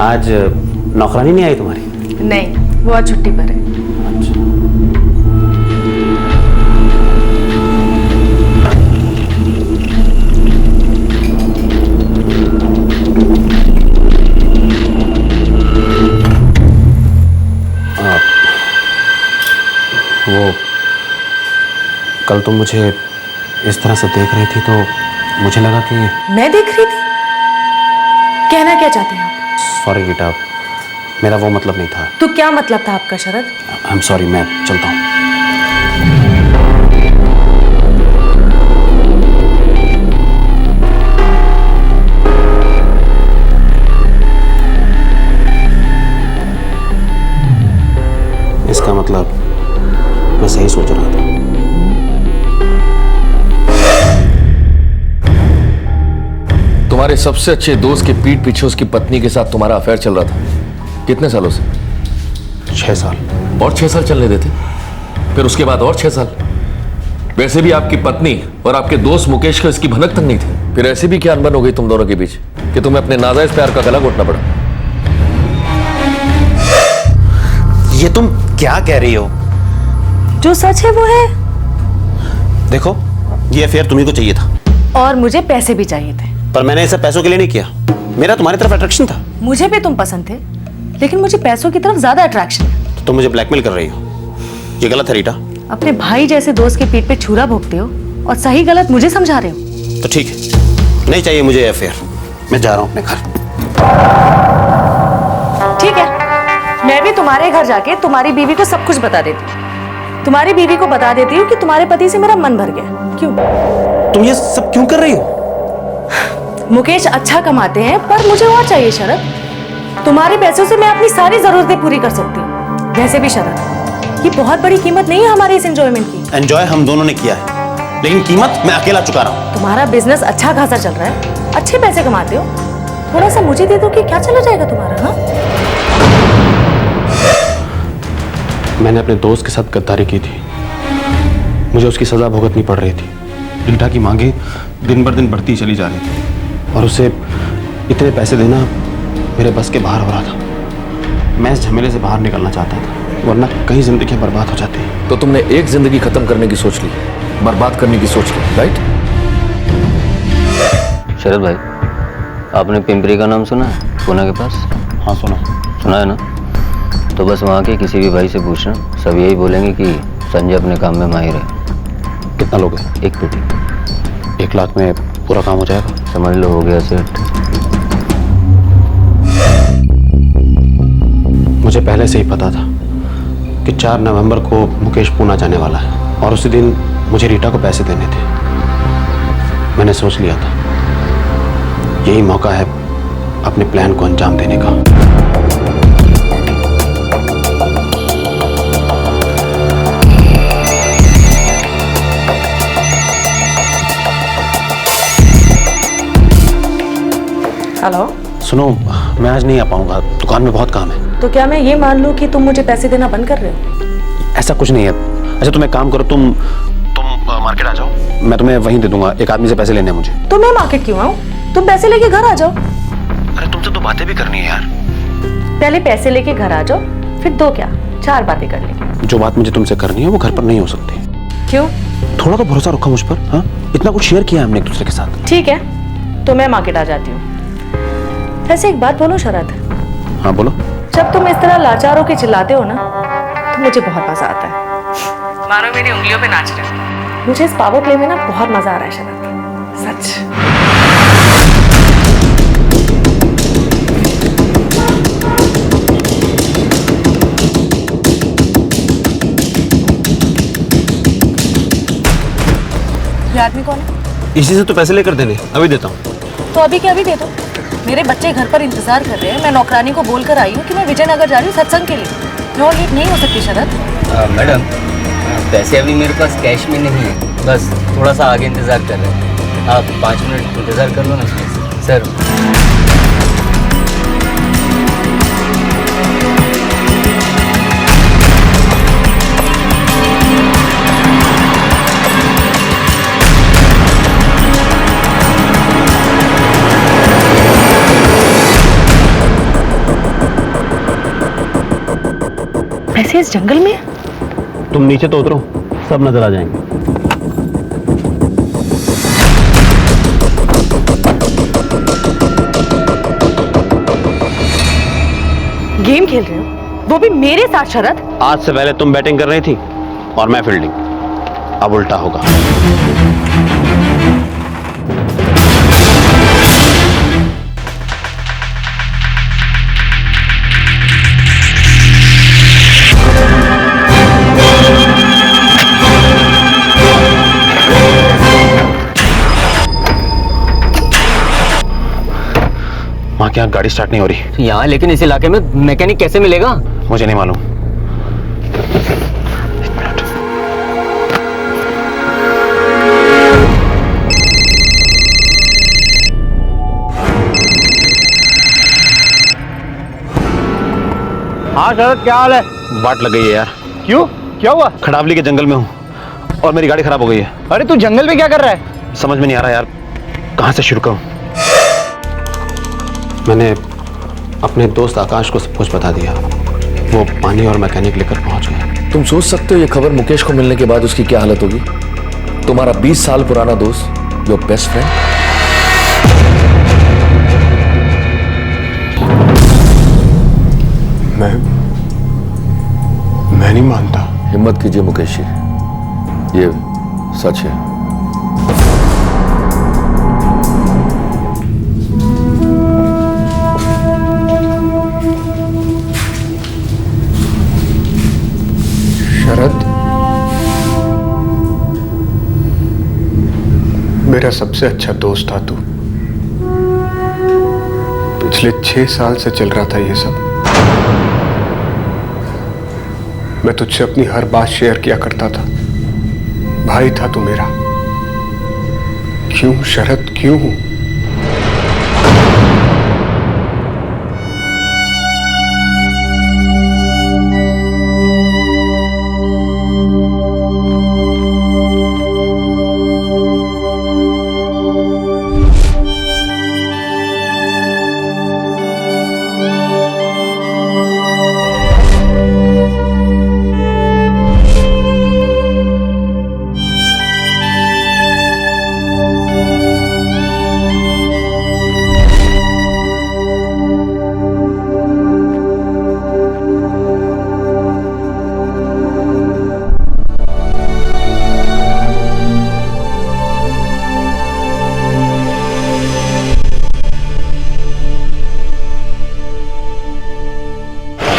आज नौकरानी नहीं आई तुम्हारी? नहीं, वो आज छुट्टी पर है। वो कल तुम मुझे इस तरह से देख रही थी तो मुझे लगा कि। मैं देख रही थी? कहना क्या चाहते हैं आप? सॉरी रीटा, मेरा वो मतलब नहीं था। तो क्या मतलब था आपका शरद? आई एम सॉरी, मैं चलता हूँ। सबसे अच्छे दोस्त के पीठ पीछे उसकी पत्नी के साथ तुम्हारा अफेयर चल रहा था, कितने सालों से? 6 साल। और 6 साल चलने देते, फिर उसके बाद और 6 साल। वैसे भी आपकी पत्नी और आपके दोस्त मुकेश को इसकी भनक तक नहीं थी, फिर ऐसी भी क्या अनबन हो गई तुम दोनों के बीच कि तुम्हें अपने नाजायज प्यार का गला घोटना पड़ा? ये तुम क्या कह रही हो? जो सच है वो है। देखो, ये अफेयर तुम्ही को चाहिए था और मुझे पैसे भी चाहिए थे। पर मैंने इसे पैसों के लिए नहीं किया, मेरा तुम्हारी तरफ अट्रैक्शन था। मुझे भी तुम पसंद थे, लेकिन मुझे पैसों की तरफ ज्यादा अट्रैक्शन है। तुम मुझे ब्लैकमेल कर रही हो, ये गलत है रीटा। अपने भाई जैसे दोस्त के पीठ पे छुरा भोंकते हो और सही गलत मुझे समझा रहे हो। तो ठीक है, नहीं चाहिए मुझे ये अफेयर, मैं जा रहा हूं अपने घर। ठीक है, मैं भी तुम्हारे घर जाके तुम्हारी बीवी को सब कुछ बता देती हूँ। तुम्हारी बीवी को बता देती हूँ कि तुम्हारे पति से मेरा मन भर गया। क्यों? तुम ये सब क्यों कर रही हो? मुकेश अच्छा कमाते हैं, पर मुझे और चाहिए शरद। तुम्हारे पैसों से मैं अपनी सारी जरूरतें पूरी कर सकती हूँ। वैसे भी शरद, ये बहुत बड़ी कीमत नहीं है हमारे इस एंजॉयमेंट की। एंजॉय हम दोनों ने किया है, लेकिन कीमत मैं अकेला चुका रहा हूँ। तुम्हारा बिजनेस अच्छा खासा चल रहा है, अच्छे पैसे कमाते हो। थोड़ा सा मुझे दे दो कि क्या चला जाएगा तुम्हारा। हाँ, मैंने अपने दोस्त के साथ गद्दारी की थी, मुझे उसकी सजा भुगतनी पड़ रही थी। रीटा की मांगे दिन बर दिन बढ़ती चली जा रही थी और उसे इतने पैसे देना मेरे बस के बाहर हो रहा था। मैं इस झमेले से बाहर निकलना चाहता था, वरना कई जिंदगी बर्बाद हो जाती। तो तुमने एक जिंदगी खत्म करने की सोच ली, बर्बाद करने की सोच ली, राइट? शरद भाई, आपने पिंपरी का नाम सुना है, पूना के पास? हाँ सुना। सुना है ना? तो बस वहाँ के किसी भी भाई से पूछना, सब यही बोलेंगे कि संजय अपने काम में माहिर है। कितना लोगे? 1 पेटी। 1 लाख में पूरा काम हो जाएगा? समझ लो, हो गया सेट। मुझे पहले से ही पता था कि 4 नवंबर को मुकेश पूना जाने वाला है और उसी दिन मुझे रीटा को पैसे देने थे। मैंने सोच लिया था यही मौका है अपने प्लान को अंजाम देने का। हेलो। सुनो, मैं आज नहीं आ पाऊंगा, दुकान में बहुत काम है। तो क्या मैं ये मान लूं कि तुम मुझे पैसे देना बंद कर रहे हो? ऐसा कुछ नहीं है। अच्छा तुम एक काम करो, तुम मार्केट आ जाओ, मैं तुम्हें वहीं दे दूंगा। एक आदमी से पैसे लेने हैं मुझे। तो मैं मार्केट क्यों आऊं? तुम पैसे लेके घर आ जाओ। अरे तुमसे तो बातें भी करनी है यार। पहले पैसे लेके घर आ जाओ, फिर 2 क्या 4 बातें कर लेंगे। जो बात मुझे तुमसे करनी है वो घर पर नहीं हो सकती। क्यों? थोड़ा तो भरोसा रखो मुझ पर। हाँ, इतना कुछ शेयर किया हमने एक दूसरे के साथ। ठीक है, तो मैं मार्केट आ जाती हूँ। वैसे एक बात बोलो शरद। हाँ बोलो। जब तुम इस तरह लाचार होके चिल्लाते हो ना, तो मुझे बहुत मजा आता है। मानो मेरी उंगलियों पे नाच रहे हो। मुझे इस पावर प्ले में ना बहुत मजा आ रहा है शरद, सच। ये आदमी कौन है? इसी से तो पैसे लेकर देने, अभी देता हूँ। तो अभी क्या अभी दे दो। मेरे बच्चे घर पर इंतजार कर रहे हैं। मैं नौकरानी को बोलकर आई हूँ कि मैं विजयनगर जा रही हूँ सत्संग के लिए। मैं और लेट नहीं हो सकती शरद। मैडम, पैसे अभी मेरे पास कैश में नहीं है, बस थोड़ा सा आगे इंतज़ार कर रहे हैं। आप 5 मिनट इंतज़ार कर लो ना सर। वैसे इस जंगल में तुम नीचे तो उतरो, सब नजर आ जाएंगे। गेम खेल रहे हो, वो भी मेरे साथ शरद। आज से पहले तुम बैटिंग कर रही थी और मैं फील्डिंग, अब उल्टा होगा। माँ क्या गाड़ी स्टार्ट नहीं हो रही यहाँ, लेकिन इस इलाके में मैकेनिक कैसे मिलेगा? मुझे नहीं मालूम। हाँ शरद, क्या हाल है? बाट लग गई है यार। क्यों, क्या हुआ? खड़ावली के जंगल में हूँ और मेरी गाड़ी खराब हो गई है। अरे तू जंगल में क्या कर रहा है? समझ में नहीं आ रहा यार, कहाँ से शुरू करूँ। मैंने अपने दोस्त आकाश को सब कुछ बता दिया। वो पानी और मैकेनिक लेकर पहुंच गया। तुम सोच सकते हो ये खबर मुकेश को मिलने के बाद उसकी क्या हालत होगी? तुम्हारा 20 साल पुराना दोस्त, योर बेस्ट फ्रेंड। मैं नहीं मानता। हिम्मत कीजिए मुकेश जी, ये सच है। शरद, मेरा सबसे अच्छा दोस्त था तू। पिछले 6 साल से चल रहा था ये सब। मैं तुझसे अपनी हर बात शेयर किया करता था। भाई था तू मेरा। क्यों शरद, क्यों?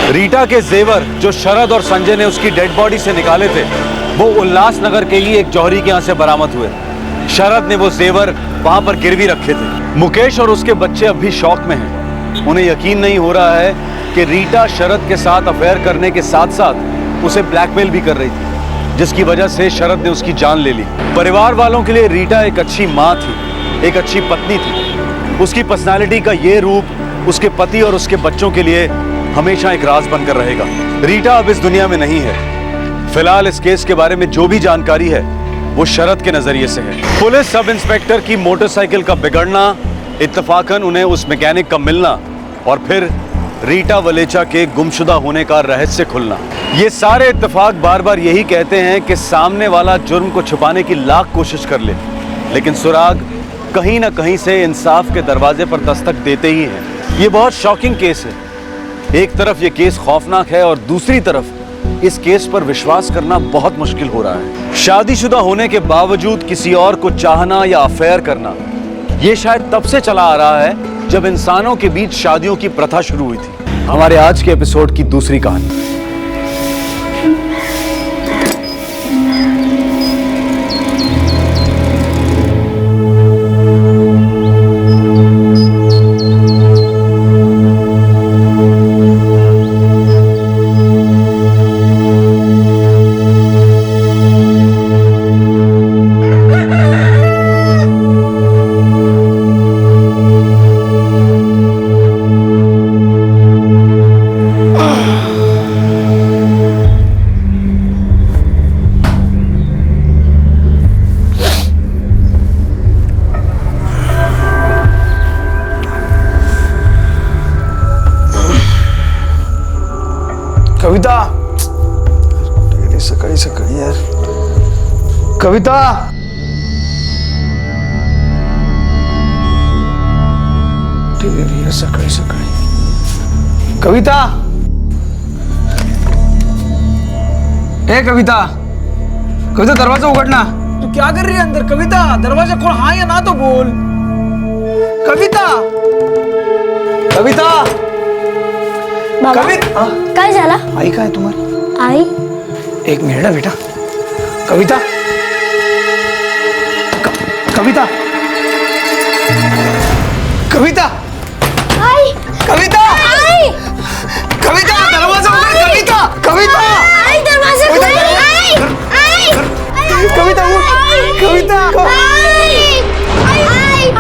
रीटा के जेवर जो शरद और संजय ने उसकी डेड बॉडी से निकाले थे, वो उल्लासनगर के ही एक जौहरी के यहां से बरामद हुए। शरद ने वो जेवर वहां पर गिरवी रखे थे। मुकेश और उसके बच्चे अब भी शौक में हैं। उन्हें यकीन नहीं हो रहा है कि रीटा शरद के साथ अफेयर करने के साथ साथ उसे ब्लैकमेल भी कर रही थी, जिसकी वजह से शरद ने उसकी जान ले ली। परिवार वालों के लिए रीटा एक अच्छी माँ थी, एक अच्छी पत्नी थी। उसकी पर्सनालिटी का ये रूप उसके पति और उसके बच्चों के लिए हमेशा एक राज बनकर रहेगा। रीटा अब इस दुनिया में नहीं है। फिलहाल इस केस के बारे में जो भी जानकारी है वो शरद के नजरिए से है। पुलिस सब इंस्पेक्टर की मोटरसाइकिल का बिगड़ना, इत्तफाकन उन्हें उस मैकेनिक का मिलना और फिर रीटा वलेचा के गुमशुदा होने का रहस्य खुलना, ये सारे इत्तेफाक बार बार यही कहते हैं कि सामने वाला जुर्म को छुपाने की लाख कोशिश कर ले, लेकिन सुराग कहीं ना कहीं से इंसाफ के दरवाजे पर दस्तक देते ही हैं। ये बहुत शॉकिंग केस है। एक तरफ ये केस खौफनाक है और दूसरी तरफ इस केस पर विश्वास करना बहुत मुश्किल हो रहा है। शादीशुदा होने के बावजूद किसी और को चाहना या अफेयर करना, ये शायद तब से चला आ रहा है जब इंसानों के बीच शादियों की प्रथा शुरू हुई थी। हमारे आज के एपिसोड की दूसरी कहानी। कविता, सकाळी यार। कविता, सकाळी। कविता, ए कविता, कविता दरवाजा उघड ना। तू क्या कर रही है अंदर? कविता दरवाजा खोल, हाँ या ना तो बोल। कविता, कविता, कविता, काय झाला? आई काय तुम्हारी? आई, एक मिनट है बेटा। कविता, कविता, कविता, आई, कविता, आई, कविता, दरवाजा उघड। कविता, कविता, आई, दरवाजा खोल। आई, आई, कविता, कविता, आई, आई, आई,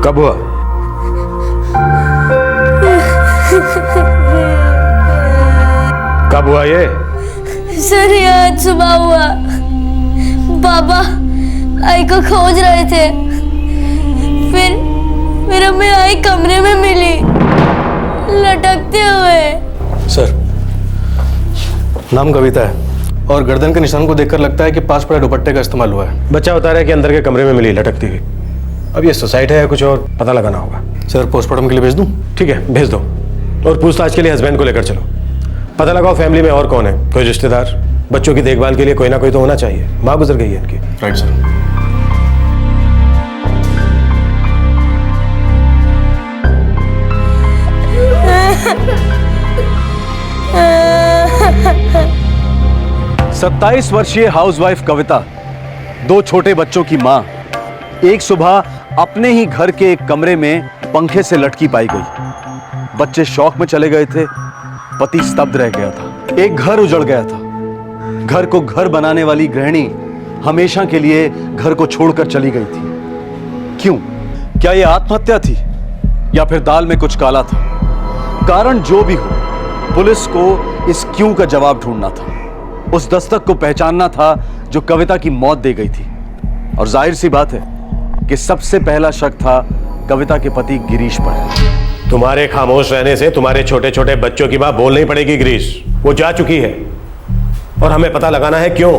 कब हुआ? कब हुआ ये? सर ये आज सुबह हुआ। पापा आई को खोज रहे थे, फिर हमें आई कमरे में मिली लटकते हुए। सर, नाम कविता है और गर्दन के निशान को देखकर लगता है कि पास पड़े दुपट्टे का इस्तेमाल हुआ है। बच्चा बता रहा है कि अंदर के कमरे में मिली लटकती हुई। अब ये सुसाइड है या कुछ और पता लगाना होगा। सर, पोस्टमार्टम के लिए भेज दूं? ठीक है, भेज दो। और पूछताछ के लिए हस्बैंड को लेकर चलो। पता लगाओ फैमिली में और कौन है, कोई रिश्तेदार। बच्चों की देखभाल के लिए कोई ना कोई तो होना चाहिए। माँ गुजर गई है इनकी। Right sir. सत्ताईस वर्षीय हाउसवाइफ कविता, 2 छोटे बच्चों की मां, एक सुबह अपने ही घर के एक कमरे में पंखे से लटकी पाई गई। बच्चे शौक में चले गए थे, पति स्तब्ध रह गया था, एक घर उजड़ गया था। घर को घर बनाने वाली गृहिणी हमेशा के लिए घर को छोड़कर चली गई थी। क्यों? क्या यह आत्महत्या थी या फिर दाल में कुछ काला था? कारण जो भी हो, पुलिस को इस क्यों का जवाब ढूंढना था। उस दस्तक को पहचानना था जो कविता की मौत दे गई थी। और जाहिर सी बात है कि सबसे पहला शक था कविता के पति गिरीश पर। तुम्हारे खामोश रहने से तुम्हारे छोटे छोटे बच्चों की बात बोल नहीं पड़ेगी गिरीश। वो जा चुकी है और हमें पता लगाना है क्यों।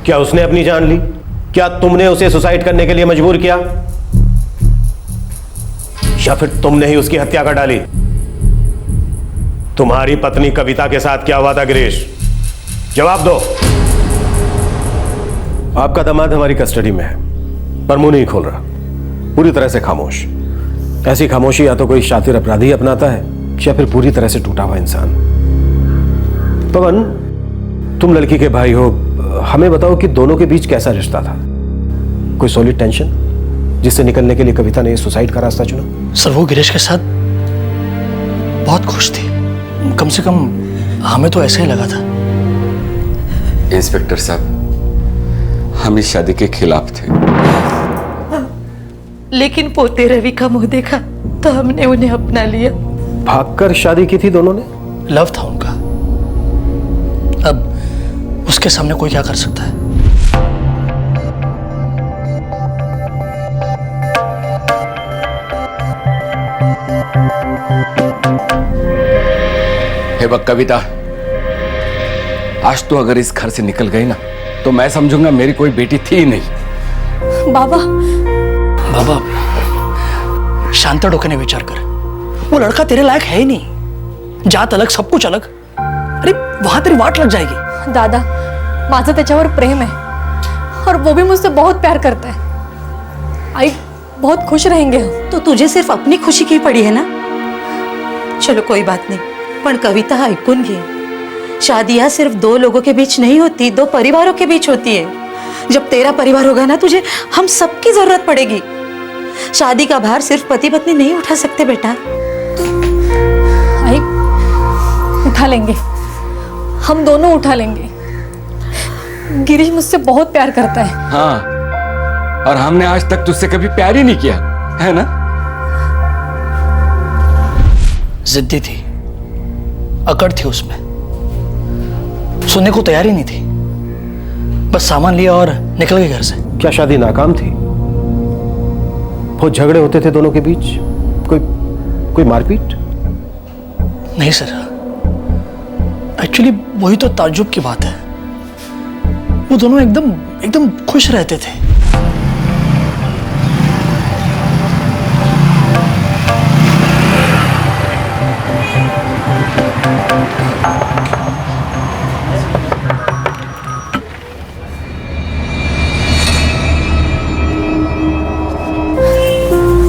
क्या उसने अपनी जान ली? क्या तुमने उसे सुसाइड करने के लिए मजबूर किया या फिर तुमने ही उसकी हत्या कर डाली? तुम्हारी पत्नी कविता के साथ क्या हुआ था गिरीश? जवाब दो। आपका दामाद हमारी कस्टडी में है पर मुंह नहीं खोल रहा, पूरी तरह से खामोश। ऐसी खामोशी या तो कोई शातिर अपराधी अपनाता है या फिर पूरी तरह से टूटा हुआ इंसान। पवन, तुम लड़की के भाई हो, हमें बताओ कि दोनों के बीच कैसा रिश्ता था? कोई सॉलिड टेंशन जिससे निकलने के लिए कविता ने सुसाइड का रास्ता चुना? सर, वो गिरीश के साथ बहुत खुश थी। कम से कम हमें तो ऐसा ही लगा था। इंस्पेक्टर साहब, हम इस शादी के खिलाफ थे, लेकिन पोते रवि का मुंह देखा तो हमने उन्हें अपना लिया। भागकर शादी की थी दोनों ने? लव था उनका। अब उसके सामने कोई क्या कर सकता है? हे वक्त कविता, आज तो अगर इस घर से निकल गई ना तो मैं समझूंगा मेरी कोई बेटी थी ही नहीं। बाबा, बाबा शांत डोके विचार कर। वो लड़का तेरे लायक है ही नहीं। जात अलग, सब कुछ अलग। अरे वहां तेरी वाट लग जाएगी। दादा, माझं त्याच्यावर प्रेम है और वो भी मुझसे बहुत प्यार करता है। आई बहुत खुश रहेंगे हम। तो तुझे सिर्फ अपनी खुशी की पड़ी है ना? चलो कोई बात नहीं, पण कविता ऐकून घे। शादियां सिर्फ 2 लोगों के बीच नहीं होती, 2 परिवारों के बीच होती है। जब तेरा परिवार होगा ना, तुझे हम सबकी जरूरत पड़ेगी। शादी का भार सिर्फ पति पत्नी नहीं उठा सकते बेटा। आई उठा लेंगे, हम दोनों उठा लेंगे। गिरीश मुझसे बहुत प्यार करता है। हाँ, और हमने आज तक तुझसे कभी प्यार ही नहीं किया, है ना? जिद्दी थी, अकड़ थी उसमें, सुनने को तैयार ही नहीं थी। बस सामान लिया और निकल गए घर से। क्या शादी नाकाम थी? बहुत झगड़े होते थे दोनों के बीच? कोई मारपीट? नहीं सर, एक्चुअली वही तो ताज्जुब की बात है। वो दोनों एकदम खुश रहते थे।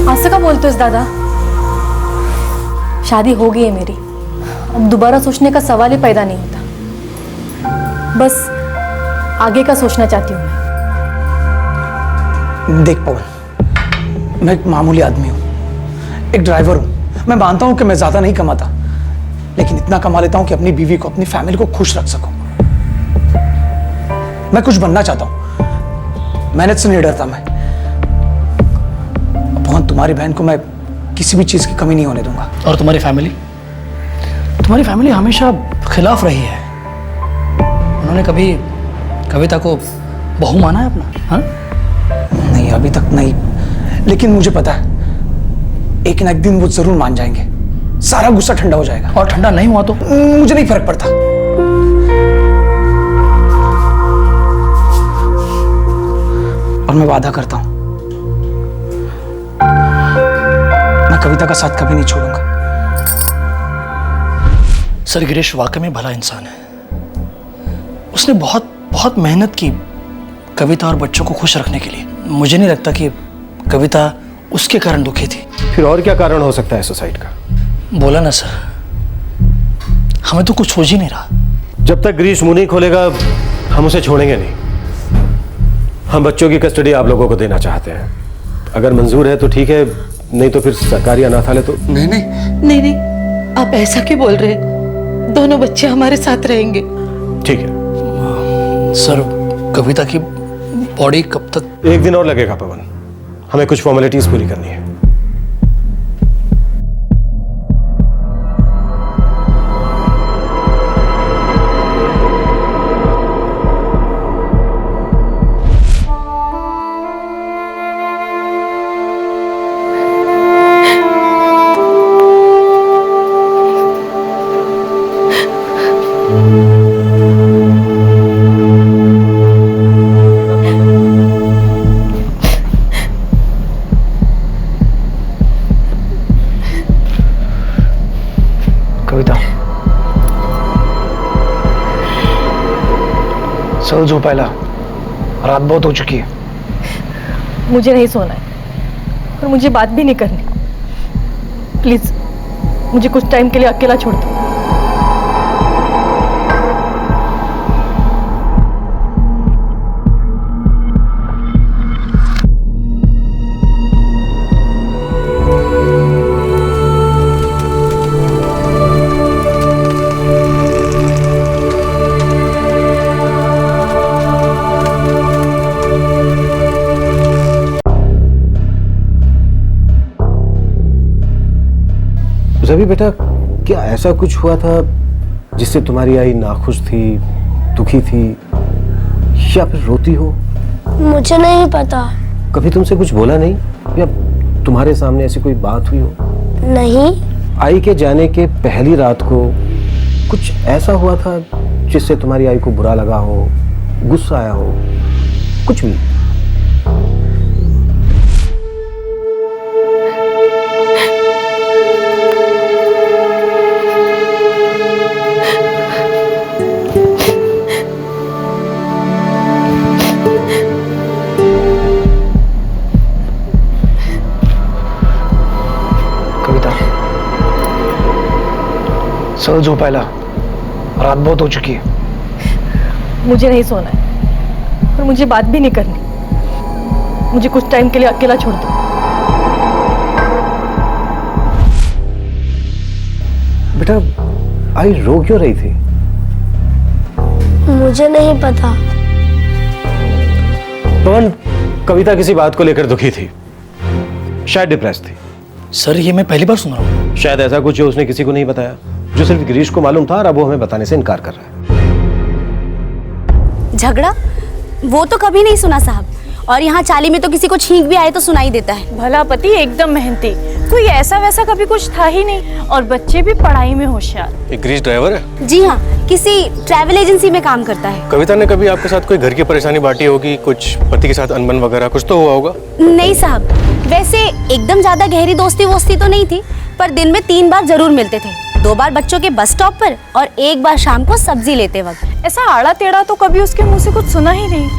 असं का बोलतोस दादा? शादी हो गई है मेरी, अब दोबारा सोचने का सवाल ही पैदा नहीं होता। बस आगे का सोचना चाहती हूँ मैं। देख पवन, मैं एक मामूली आदमी हूँ, एक ड्राइवर हूँ। मैं मानता हूँ कि मैं ज्यादा नहीं कमाता, लेकिन इतना कमा लेता हूं कि अपनी बीवी को, अपनी फैमिली को खुश रख सकूं। मैं कुछ बनना चाहता हूं, मेहनत से नहीं डरता मैं। मोहन, तुम्हारी बहन को मैं किसी भी चीज की कमी नहीं होने दूंगा। और तुम्हारी फैमिली हमेशा खिलाफ रही है। उन्होंने कभी कविता को बहू माना है अपना? हाँ? नहीं, अभी तक नहीं, लेकिन मुझे पता है एक ना एक दिन वो जरूर मान जाएंगे। सारा गुस्सा ठंडा हो जाएगा, और ठंडा नहीं हुआ तो मुझे नहीं फर्क पड़ता। और मैं वादा करता हूं, मैं कविता का साथ कभी नहीं छोड़ूंगा। सर, गिरीश वाकई में भला इंसान है। उसने बहुत बहुत मेहनत की कविता और बच्चों को खुश रखने के लिए। मुझे नहीं लगता कि कविता उसके कारण दुखी थी। फिर और क्या कारण हो सकता है सुसाइड का? बोला ना सर, हमें तो कुछ सोच ही नहीं रहा। जब तक गिरीश मुंह नहीं खोलेगा हम उसे छोड़ेंगे नहीं। हम बच्चों की कस्टडी आप लोगों को देना चाहते हैं। अगर मंजूर है तो ठीक है, नहीं तो फिर सरकारी अनाथालय तो। नहीं, आप ऐसा क्यों बोल रहे हैं? दोनों बच्चे हमारे साथ रहेंगे। ठीक है सर, कविता की बॉडी कब तक? एक दिन और लगेगा पवन, हमें कुछ फॉर्मेलिटीज पूरी करनी है। सो जो पहला, रात बहुत हो चुकी है। मुझे नहीं सोना है और मुझे बात भी नहीं करनी। प्लीज मुझे कुछ टाइम के लिए अकेला छोड़ दो। रवि बेटा, क्या ऐसा कुछ हुआ था जिससे तुम्हारी आई नाखुश थी, दुखी थी, या फिर रोती हो? मुझे नहीं पता। कभी तुमसे कुछ बोला नहीं, या तुम्हारे सामने ऐसी कोई बात हुई हो? नहीं। आई के जाने के पहली रात को कुछ ऐसा हुआ था जिससे तुम्हारी आई को बुरा लगा हो, गुस्सा आया हो, कुछ भी? सो जो पहला, रात बहुत हो चुकी है। मुझे नहीं सोना है और मुझे बात भी नहीं करनी। मुझे कुछ टाइम के लिए अकेला छोड़ दो। बेटा, आई रो क्यों रही थी? मुझे नहीं पता। पवन, कविता किसी बात को लेकर दुखी थी, शायद डिप्रेस थी। सर, ये मैं पहली बार सुन रहा हूँ। शायद ऐसा कुछ जो उसने किसी को नहीं बताया, जो सिर्फ गिरीश को मालूम था, और अब वो हमें बताने से इनकार कर रहा है। झगड़ा वो तो कभी नहीं सुना साहब, और यहाँ चाली में तो किसी को छींक भी आए तो सुनाई देता है। भला पति एकदम मेहनती, कोई ऐसा वैसा कभी कुछ था ही नहीं, और बच्चे भी पढ़ाई में होशियार। एक गिरीश ड्राइवर है? जी हाँ, किसी ट्रैवल एजेंसी में काम करता है। कविता ने कभी आपके साथ कोई घर की परेशानी बांटी होगी, कुछ पति के साथ अनबन वगैरह कुछ तो हुआ होगा? नहीं साहब, वैसे एकदम ज्यादा गहरी दोस्ती वोस्ती तो नहीं थी, पर दिन में 3 बार जरूर मिलते थे। 2 बार बच्चों के बस स्टॉप पर और 1 बार शाम को सब्जी लेते वक्त। ऐसा आड़ा टेढ़ा तो कभी उसके मुंह से कुछ सुना ही नहीं।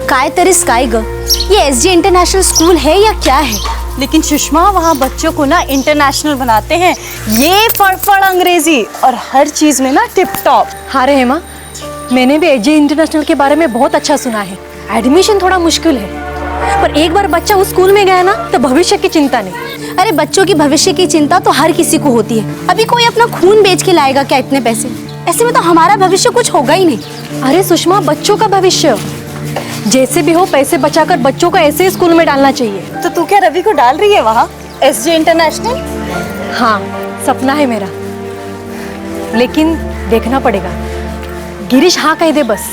काय तेरे स्काई गर्ल, ये एसजी इंटरनेशनल स्कूल है या क्या है? लेकिन सुषमा वहाँ बच्चों को ना इंटरनेशनल बनाते हैं, ये फड़फड़ अंग्रेजी और हर चीज़ में ना टिप टॉप। हाँ रे हेमा, मैंने भी एजे इंटरनेशनल के बारे में बहुत अच्छा सुना है। एडमिशन थोड़ा मुश्किल है, पर एक बार बच्चा उस स्कूल में गया ना तो भविष्य की चिंता नहीं। अरे बच्चों की भविष्य की चिंता तो हर किसी को होती है। अभी कोई अपना खून बेच के लाएगा क्या इतने पैसे? ऐसे में तो हमारा भविष्य कुछ होगा ही नहीं। अरे सुषमा, बच्चों का भविष्य जैसे भी हो पैसे बचाकर बच्चों को ऐसे स्कूल में डालना चाहिए। तो तू क्या रवि को डाल रही है वहाँ एसजे इंटरनेशनल? हाँ, सपना है मेरा, लेकिन देखना पड़ेगा। गिरीश हाँ कह दे बस।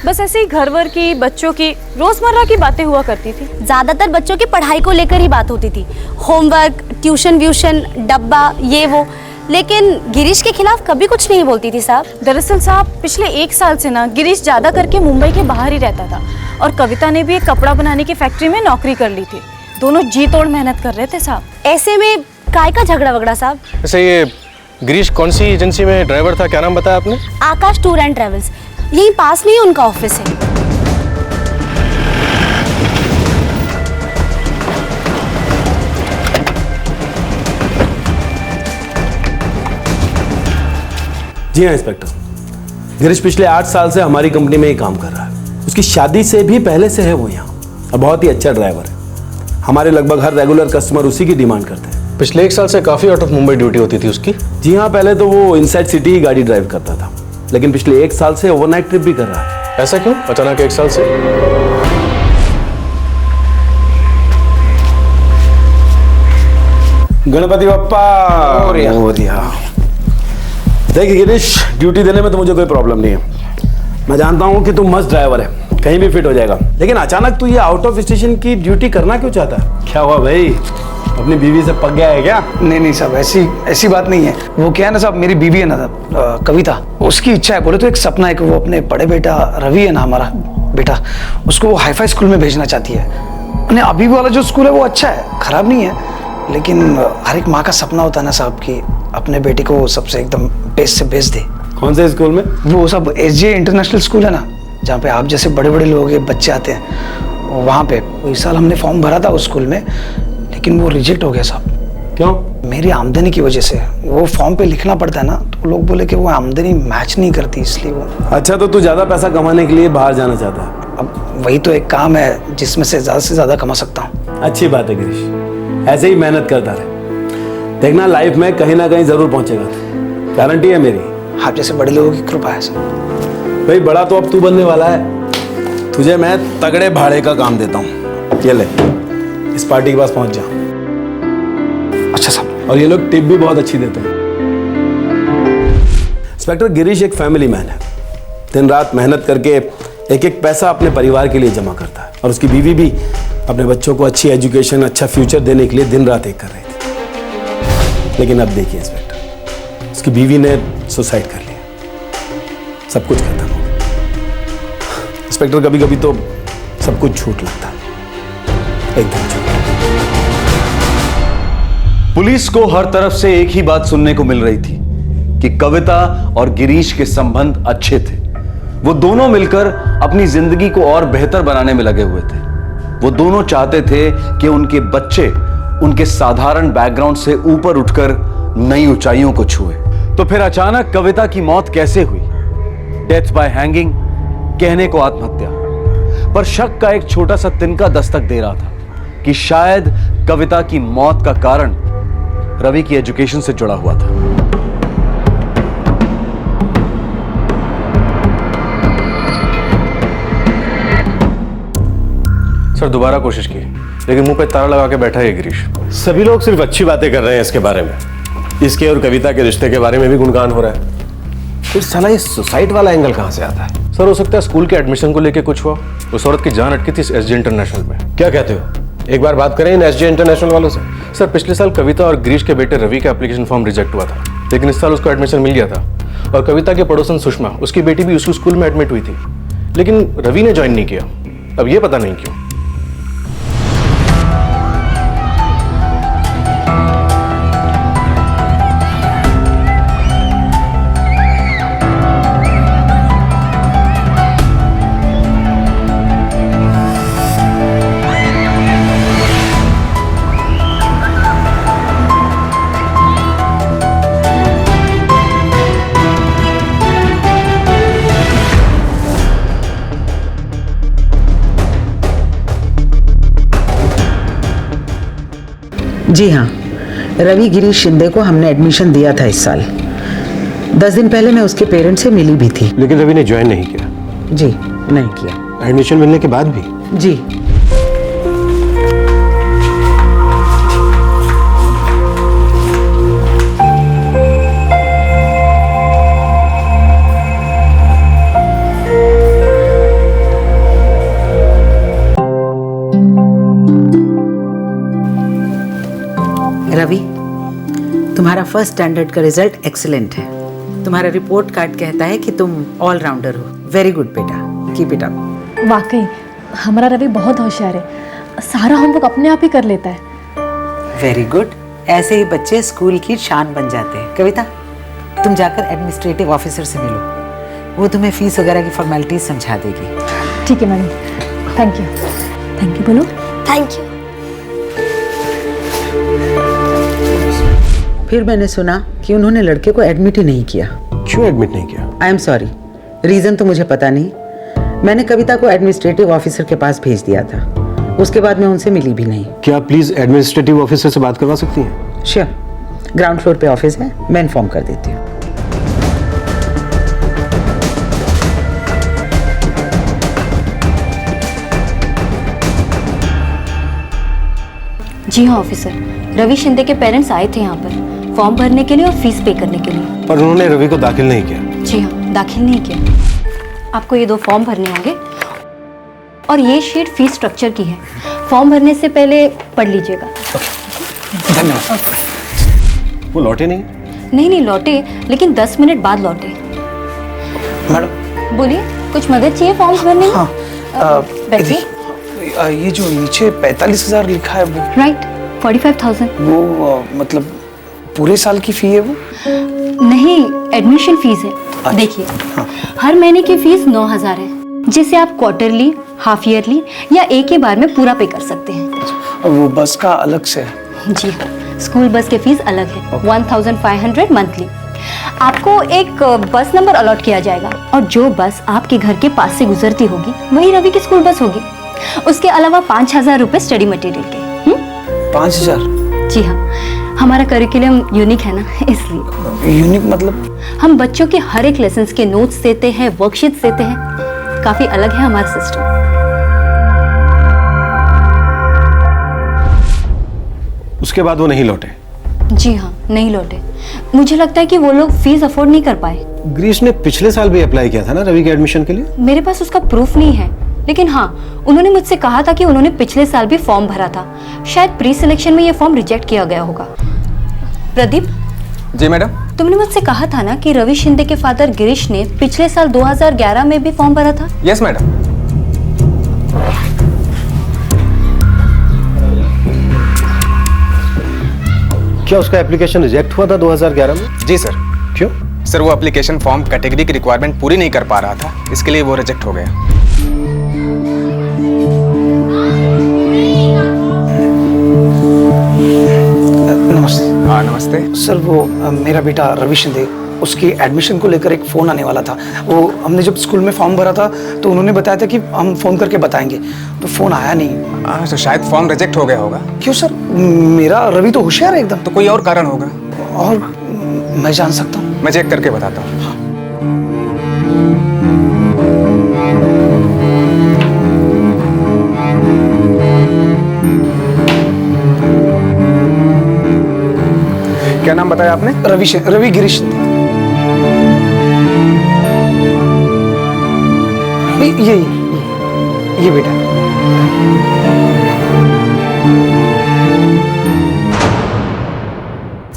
बस ऐसे ही घर वर की, बच्चों की रोजमर्रा की बातें हुआ करती थी। ज्यादातर बच्चों की पढ़ाई को लेकर ही बात होती थी, होमवर्क, ट्यूशन व्यूशन, डब्बा, ये वो। लेकिन गिरीश के खिलाफ कभी कुछ नहीं बोलती थी साहब। दरअसल साहब पिछले 1 साल से ना गिरीश ज्यादा करके मुंबई के बाहर ही रहता था, और कविता ने भी एक कपड़ा बनाने की फैक्ट्री में नौकरी कर ली थी। दोनों जी तोड़ मेहनत कर रहे थे साहब। ऐसे में काय का झगड़ा वगड़ा साहब? वैसे ये गिरीश कौन सी एजेंसी में ड्राइवर था, क्या नाम बताया आपने? आकाश टूर एंड ट्रेवल्स, यहीं पास में ही उनका ऑफिस है। जी हाँ इंस्पेक्टर, गिरीश पिछले 8 साल से हमारी कंपनी में ही काम कर रहा है। उसकी शादी से भी पहले से है वो यहाँ, और बहुत ही अच्छा ड्राइवर है। हमारे लगभग हर रेगुलर कस्टमर उसी की डिमांड करते हैं। पिछले 1 साल से काफी आउट ऑफ मुंबई ड्यूटी होती थी उसकी। जी हाँ, पहले तो वो इनसाइड सिटी ही गाड़ी ड्राइव करता था, लेकिन पिछले 1 साल से ओवरनाइट ट्रिप भी कर रहा है। ऐसा क्यों अचानक 1 साल से? गणपति बप्पा। देखिए गिरीश, ड्यूटी देने में तो मुझे कोई प्रॉब्लम नहीं है। मैं जानता हूँ कि तुम मस्त ड्राइवर है, कहीं भी फिट हो जाएगा। लेकिन अचानक तू ये आउट ऑफ स्टेशन की ड्यूटी करना क्यों चाहता है? क्या हुआ भाई, अपनी बीवी से पक गया है क्या? नहीं साहब, ऐसी बात नहीं है। वो क्या है ना साहब, मेरी बीवी है ना कविता, उसकी इच्छा है, बोले तो एक सपना है कि वो अपने बड़े बेटा रवि है ना हमारा बेटा, उसको वो हाईफाई स्कूल में भेजना चाहती है। उन्हें अभी वाला जो स्कूल है वो अच्छा है, खराब नहीं है, लेकिन हर एक माँ का सपना होता है ना साहब कि अपने बेटे को सबसे एकदम बेस्ट से बेस्ट दे। कौन से स्कूल में? वो सब एसजे इंटरनेशनल स्कूल है ना, जहाँ पे आप जैसे बड़े बड़े लोग के बच्चे आते हैं, वहाँ पे। इस साल हमने फॉर्म भरा था उस स्कूल में, लेकिन वो रिजेक्ट हो गया साहब। क्यों? मेरी आमदनी की वजह से। वो फॉर्म पे लिखना पड़ता है ना, तो लोग बोले कि वो आमदनी मैच नहीं करती, इसलिए वो। अच्छा, तो तू ज्यादा पैसा कमाने के लिए बाहर जाना चाहता है? अब वही तो एक काम है जिसमें से ज्यादा कमा सकता हूँ। अच्छी बात है गिरीश, ऐसे ही मेहनत करता रहे, देखना लाइफ में कहीं ना कहीं जरूर पहुंचेगा, गारंटी है मेरी। आप जैसे बड़े लोगों की कृपा है सर। भाई बड़ा तो अब तू बनने वाला है, तुझे मैं तगड़े भाड़े का काम देता हूँ। ये ले, इस पार्टी के पास पहुंच जा। अच्छा साहब। और ये लोग टिप भी बहुत अच्छी देते हैं। इंस्पेक्टर, गिरीश एक फैमिली मैन है, दिन रात मेहनत करके एक एक पैसा अपने परिवार के लिए जमा करता है, और उसकी बीवी भी अपने बच्चों को अच्छी एजुकेशन, अच्छा फ्यूचर देने के लिए दिन रात एक कर रही थी। लेकिन अब देखिए इंस्पेक्टर, उसकी बीवी ने सुसाइड कर लिया, सब कुछ खत्म हो गया। इंस्पेक्टर, कभी कभी तो सब कुछ झूठ लगता है, एकदम झूठ। पुलिस को हर तरफ से एक ही बात सुनने को मिल रही थी कि कविता और गिरीश के संबंध अच्छे थे। वो दोनों मिलकर अपनी जिंदगी को और बेहतर बनाने में लगे हुए थे। वो दोनों चाहते थे कि उनके बच्चे उनके साधारण बैकग्राउंड से ऊपर उठकर नई ऊंचाइयों को छुए। तो फिर अचानक कविता की मौत कैसे हुई? डेथ बाय हैंगिंग, कहने को आत्महत्या, पर शक का एक छोटा सा तिनका दस्तक दे रहा था कि शायद कविता की मौत का कारण रवि की एजुकेशन से जुड़ा हुआ था। सर दोबारा कोशिश की, लेकिन मुंह पे ताला लगा के बैठा है गिरीश। सभी लोग सिर्फ अच्छी बातें कर रहे हैं इसके बारे में, इसके और कविता के रिश्ते के बारे में भी गुणगान हो रहा है। फिर साला ये सुसाइड वाला एंगल कहां से आता है? सर हो सकता है स्कूल के एडमिशन को लेके कुछ हुआ, उस औरत की जान अटकी थी एसजे इंटरनेशनल में। क्या कहते हो, एक बार बात करें इन एसजे इंटरनेशनल वालों से? सर पिछले साल कविता और गिरीश के बेटे रवि का एप्लीकेशन फॉर्म रिजेक्ट हुआ था, लेकिन इस साल उसको एडमिशन मिल गया था। और कविता के पड़ोसन सुषमा, उसकी बेटी भी उसी स्कूल में एडमिट हुई थी, लेकिन रवि ने ज्वाइन नहीं किया। अब ये पता नहीं क्यों। जी हाँ, रवि गिरीश शिंदे को हमने एडमिशन दिया था इस साल। 10 दिन पहले मैं उसके पेरेंट्स से मिली भी थी। लेकिन रवि ने ज्वाइन नहीं किया? जी नहीं किया। एडमिशन मिलने के बाद भी? जी। रवि, तुम्हारा फर्स्ट स्टैंडर्ड का रिजल्ट एक्सीलेंट है। तुम्हारा रिपोर्ट कार्ड कहता है कि तुम ऑलराउंडर हो। वेरी गुड बेटा, कीप इट अप। वाकई हमारा रवि बहुत होशियार है, सारा होमवर्क अपने आप ही कर लेता है। वेरी गुड, ऐसे ही बच्चे स्कूल की शान बन जाते हैं। कविता, तुम जाकर एडमिनिस्ट्रेटिव ऑफिसर से मिलो, वो तुम्हें फीस वगैरह की फॉर्मेलिटीज समझा देगी। ठीक है मैडम, थैंक यू बोलो। Thank you. फिर मैंने सुना कि उन्होंने लड़के को एडमिट ही नहीं किया। क्यों एडमिट नहीं किया? आई एम सॉरी, रीजन तो मुझे पता नहीं। मैंने कविता को एडमिनिस्ट्रेटिव ऑफिसर के पास भेज दिया था, उसके बाद मैं उनसे मिली भी नहीं। क्या आप प्लीज एडमिनिस्ट्रेटिव ऑफिसर से बात करवा सकती हैं? श्योर, ग्राउंड फ्लोर पे ऑफिस है, मैं इन्फॉर्म कर देती हूँ। जी हाँ ऑफिसर, रवि शिंदे के पेरेंट्स आए थे यहाँ पर फॉर्म भरने के लिए और फीस पे करने के लिए। पर उन्होंने रवि को दाखिल नहीं किया? जी हाँ, दाखिल नहीं किया। आपको ये 2 फॉर्म भरने होंगे और ये शीट फीस स्ट्रक्चर की है। फॉर्म भरने से पहले पढ़ लीजिएगा। धन्यवाद। वो लौटे नहीं? नहीं लौटे, लेकिन 10 मिनट बाद लौटे। मैडम बोलिए, कुछ मदद चाहिए फॉर्म भरने में? हाँ, बैठिए। ये जो नीचे 45,000 लिखा है वो? राइट, 45,000। वो मतलब पूरे साल की फी है वो? नहीं, एडमिशन फीस है। देखिए, हर महीने की फीस 9,000 है, जिसे आप क्वार्टरली, हाफ ईयरली या एक ही बार में पूरा पे कर सकते हैं। वो बस का अलग से है? जी हाँ, स्कूल बस की फीस अलग है, 1500 मंथली। आपको एक बस नंबर अलॉट किया जाएगा और जो बस आपके घर के पास से गुजरती होगी वही रवि की स्कूल बस होगी। उसके अलावा 5,000 रुपए स्टडी मटेरियल के। 5,000? जी हाँ, हमारा करिकुलम यूनिक है ना, इसलिए। यूनिक मतलब? हम बच्चों के हर एक लेसन के नोट्स देते हैं, वर्कशीट्स देते हैं। काफी अलग है हमारा सिस्टम। उसके बाद वो नहीं लौटे? जी हाँ, नहीं लौटे। मुझे लगता है कि वो लोग फीस अफोर्ड नहीं कर पाए। ग्रीश ने पिछले साल भी अप्लाई किया था ना रवि के एडमिशन के लिए? मेरे पास उसका प्रूफ नहीं है, लेकिन हाँ, उन्होंने मुझसे कहा था कि उन्होंने पिछले साल भी फॉर्म भरा था। शायद प्री सिलेक्शन में ये फॉर्म रिजेक्ट किया गया होगा। प्रदीप। जी मैडम। तुमने मुझसे कहा था ना कि रवि शिंदे के फादर गिरीश ने पिछले साल 2011 में भी फॉर्म भरा था? Yes madam. क्या उसका एप्लीकेशन रिजेक्ट हुआ था 2011 में? जी सर। क्यों? सर वो एप्लीकेशन फॉर्म कैटेगरी की रिक्वायरमेंट पूरी नहीं कर पा रहा था, इसके लिए वो रिजेक्ट हो गया। नमस्ते। हाँ नमस्ते सर, वो मेरा बेटा रवि शिंदे, उसकी एडमिशन को लेकर एक फ़ोन आने वाला था। वो हमने जब स्कूल में फॉर्म भरा था तो उन्होंने बताया था कि हम फ़ोन करके बताएंगे, तो फ़ोन आया नहीं। हाँ तो शायद फॉर्म रिजेक्ट हो गया होगा। क्यों सर? मेरा रवि तो होशियार है एकदम। तो कोई और कारण होगा। और मैं जान सकता हूँ? मैं चेक करके बताता हूँ। क्या नाम बताया आपने? रवि गिरीश। ये बेटा।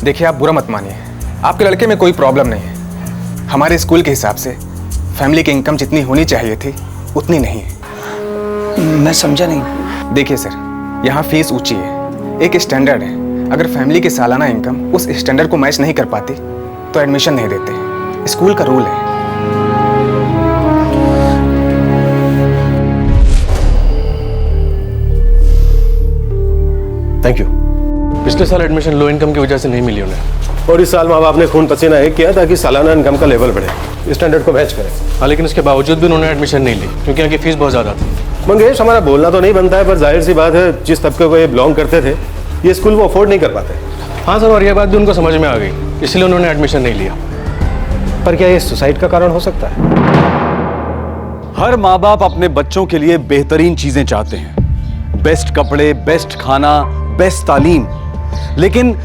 देखिए आप बुरा मत मानिए, आपके लड़के में कोई प्रॉब्लम नहीं है। हमारे स्कूल के हिसाब से फैमिली की इनकम जितनी होनी चाहिए थी उतनी नहीं है। मैं समझा नहीं। देखिए सर, यहाँ फीस ऊंची है, एक स्टैंडर्ड है। अगर फैमिली की सालाना इनकम उस स्टैंडर्ड को मैच नहीं कर पाती तो एडमिशन नहीं देते। स्कूल का रूल है। Thank you. पिछले साल एडमिशन लो इनकम की वजह से नहीं मिली उन्हें, और इस साल माँ बाप ने खून पसीना एक किया ताकि सालाना इनकम का लेवल बढ़े, स्टैंडर्ड को मैच करे। हाँ, लेकिन इसके बावजूद भी उन्होंने एडमिशन नहीं ली क्योंकि यहाँ की फीस बहुत ज़्यादा थी। मंगेश, हमारा बोलना तो नहीं बनता है, पर जाहिर सी बात है जिस तबके को ये बिलोंग करते थे ये स्कूल वो अफोर्ड नहीं कर पाते। हाँ सर, और ये बात भी उनको समझ में आ गई, इसलिए उन्होंने एडमिशन नहीं लिया। पर क्या ये सुसाइड का कारण हो सकता है? हर माँ बाप अपने बच्चों के लिए बेहतरीन चीजें चाहते हैं, बेस्ट कपड़े, बेस्ट खाना, बेस्ट तालीम। लेकिन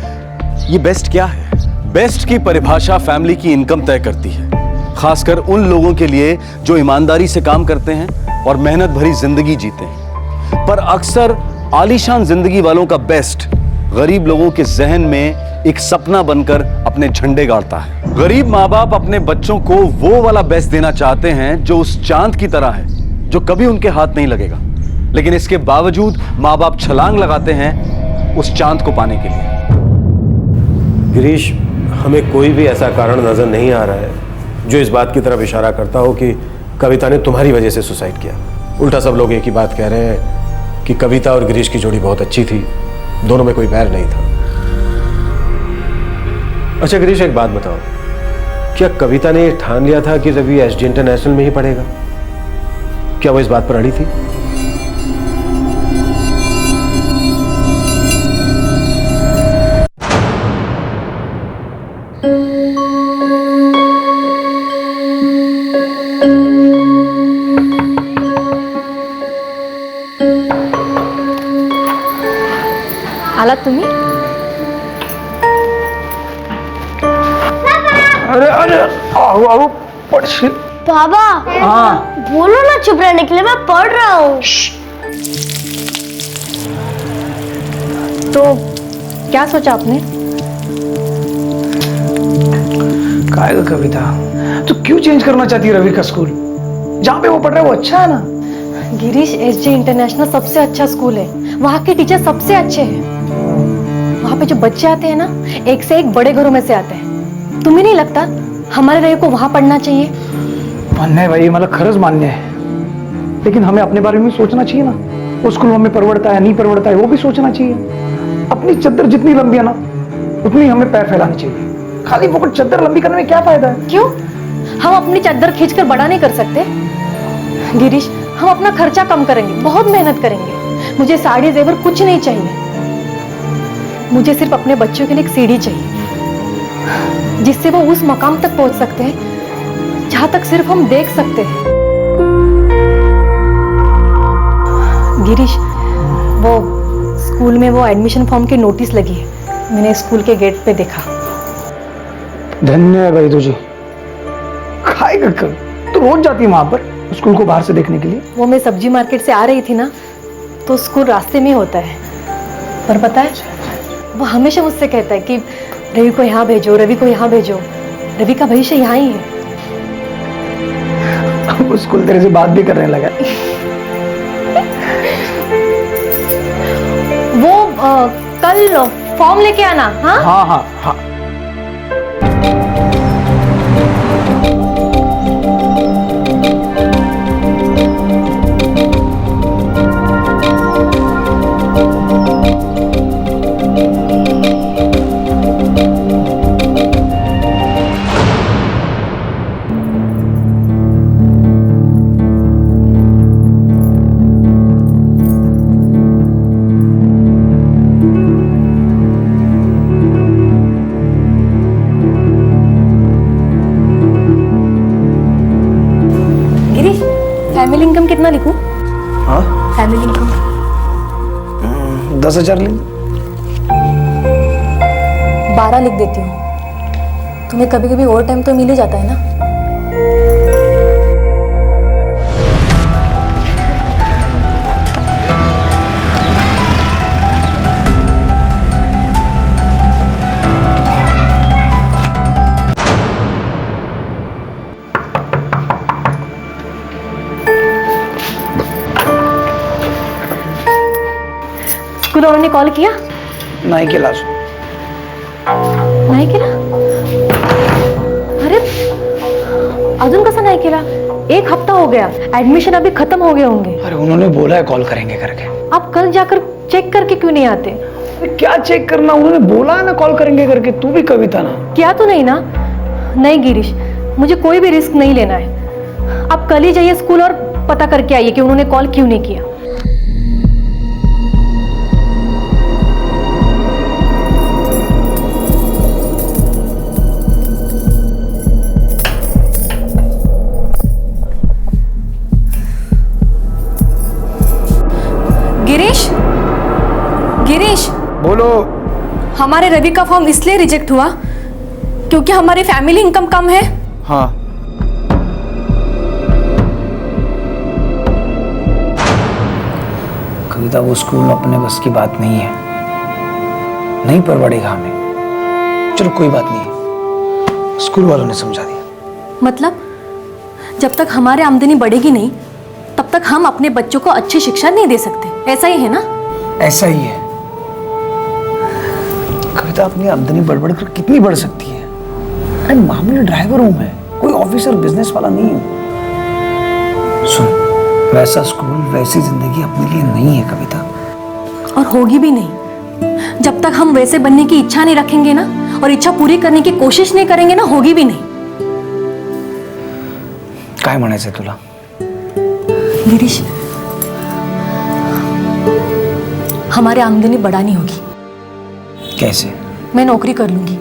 ये बेस्ट क्या है? बेस्ट की परिभाषा फैमिली की इनकम तय करती है, खासकर उन लोगों के लिए जो ईमानदारी से काम करते हैं और मेहनत भरी जिंदगी जीते हैं। पर अक्सर आलीशान जिंदगी वालों का बेस्ट गरीब लोगों के जहन में एक सपना बनकर अपने झंडे गाड़ता है। गरीब माँ बाप अपने बच्चों को वो वाला बेस्ट देना चाहते हैं जो उस चांद की तरह है, जो कभी उनके हाथ नहीं लगेगा। लेकिन इसके बावजूद माँ बाप छलांग लगाते हैं उस चांद को पाने के लिए। गिरीश, हमें कोई भी ऐसा कारण नजर नहीं आ रहा है जो इस बात की तरफ इशारा करता हो कि कविता ने तुम्हारी वजह से सुसाइड किया। उल्टा सब लोग एक ही बात कह रहे हैं कि कविता और गिरीश की जोड़ी बहुत अच्छी थी, दोनों में कोई बैर नहीं था। अच्छा गिरीश, एक बात बताओ, क्या कविता ने ठान लिया था कि रवि एसडी इंटरनेशनल में ही पढ़ेगा? क्या वो इस बात पर अड़ी थी? आलात तुम्ही? अरे अरे आओ आओ पढ़। बाबा, हाँ बोलो ना चुप रहने के लिए, मैं पढ़ रहा हूँ। तो क्या सोचा आपने? काय ग कविता, तू क्यों चेंज करना चाहती है रवि का स्कूल? जहाँ पे वो पढ़ रहा है वो अच्छा है ना। गिरीश, एसजे इंटरनेशनल सबसे अच्छा स्कूल है, वहाँ के टीचर सबसे अच्छे हैं। वहाँ पे जो बच्चे आते हैं ना, एक से एक बड़े घरों में से आते हैं। तुम्हें नहीं लगता हमारे रवि को वहाँ पढ़ना चाहिए? मान्य है भाई, मतलब खरज मान्य है, लेकिन हमें अपने बारे में सोचना चाहिए ना। वो स्कूल हमें परवड़ता है नहीं परवड़ता है वो भी सोचना चाहिए। अपनी चद्दर जितनी लंबी है ना उतनी हमें पैर फैलानी चाहिए। खाली फोकट चद्दर लंबी करने में क्या फायदा है? क्यों? हम अपनी चद्दर खींचकर बड़ा नहीं कर सकते? गिरीश, हम अपना खर्चा कम करेंगे, बहुत मेहनत करेंगे। मुझे साड़ी जेवर कुछ नहीं चाहिए, मुझे सिर्फ अपने बच्चों के लिए एक सीढ़ी चाहिए जिससे वो उस मकाम तक पहुंच सकते हैं जहां तक सिर्फ हम देख सकते हैं। गिरीश, वो स्कूल में वो एडमिशन फॉर्म की नोटिस लगी है, मैंने स्कूल के गेट पे देखा। धन्य है भाई तुझे। खाएगा कर, तू रोज जाती है वहां पर स्कूल को बाहर से देखने के लिए? वो मैं सब्जी मार्केट से आ रही थी ना, तो स्कूल रास्ते में होता है। पर पता है, वो हमेशा मुझसे कहता है कि रवि को यहाँ भेजो, रवि को यहाँ भेजो। रवि का भविष्य यहाँ ही है। वो स्कूल तेरे से बात भी करने लगा। वो कल फॉर्म लेके आना। हाँ हाँ हाँ हाँ। फैमिली इनकम कितना लिखूं? हाँ, फैमिली इनकम 10,000 लिख। 12 लिख देती हूँ। तुम्हें कभी कभी ओवर टाइम तो मिल ही जाता है ना। स्कूल उन्होंने कॉल किया? नहीं केला। नाही केला? अरे अजून कसं नाही केला? 1 हफ्ता हो गया, एडमिशन अभी खत्म हो गए होंगे। अरे उन्होंने बोला है कॉल करेंगे करके। आप कल जाकर चेक करके क्यों नहीं आते? अरे क्या चेक करना, उन्होंने बोला है ना कॉल करेंगे करके। तू भी कविता ना क्या? तो नहीं ना? नहीं गिरीश, मुझे कोई भी रिस्क नहीं लेना है। आप कल ही जाइए स्कूल और पता करके आइए कि उन्होंने कॉल क्यों नहीं किया। हमारे रवि का फॉर्म इसलिए रिजेक्ट हुआ क्योंकि हमारी फैमिली इनकम कम है। हाँ। कविता, वो स्कूल में अपने बस की बात नहीं है, नहीं परवड़ेगा हमें। चलो कोई बात नहीं, स्कूल वालों ने समझा दिया। मतलब जब तक हमारी आमदनी बढ़ेगी नहीं तब तक हम अपने बच्चों को अच्छी शिक्षा नहीं दे सकते, ऐसा ही है ना? ऐसा ही है कविता, अपनी आमदनी बढ़ कर कितनी बढ़ सकती है? अरे मामूली ड्राइवर हूं मैं, कोई ऑफिसर बिजनेस वाला नहीं हूं। सुन, वैसा स्कूल वैसी जिंदगी अपने लिए नहीं है कविता, और होगी भी नहीं। जब तक हम वैसे बनने की इच्छा नहीं रखेंगे ना, और इच्छा पूरी करने की कोशिश नहीं करेंगे ना, होगी भी नहीं। काय म्हणायचंय तुला? गिरीश, हमारी आमदनी बढ़ानी होगी। कैसे? मैं नौकरी कर लूंगी,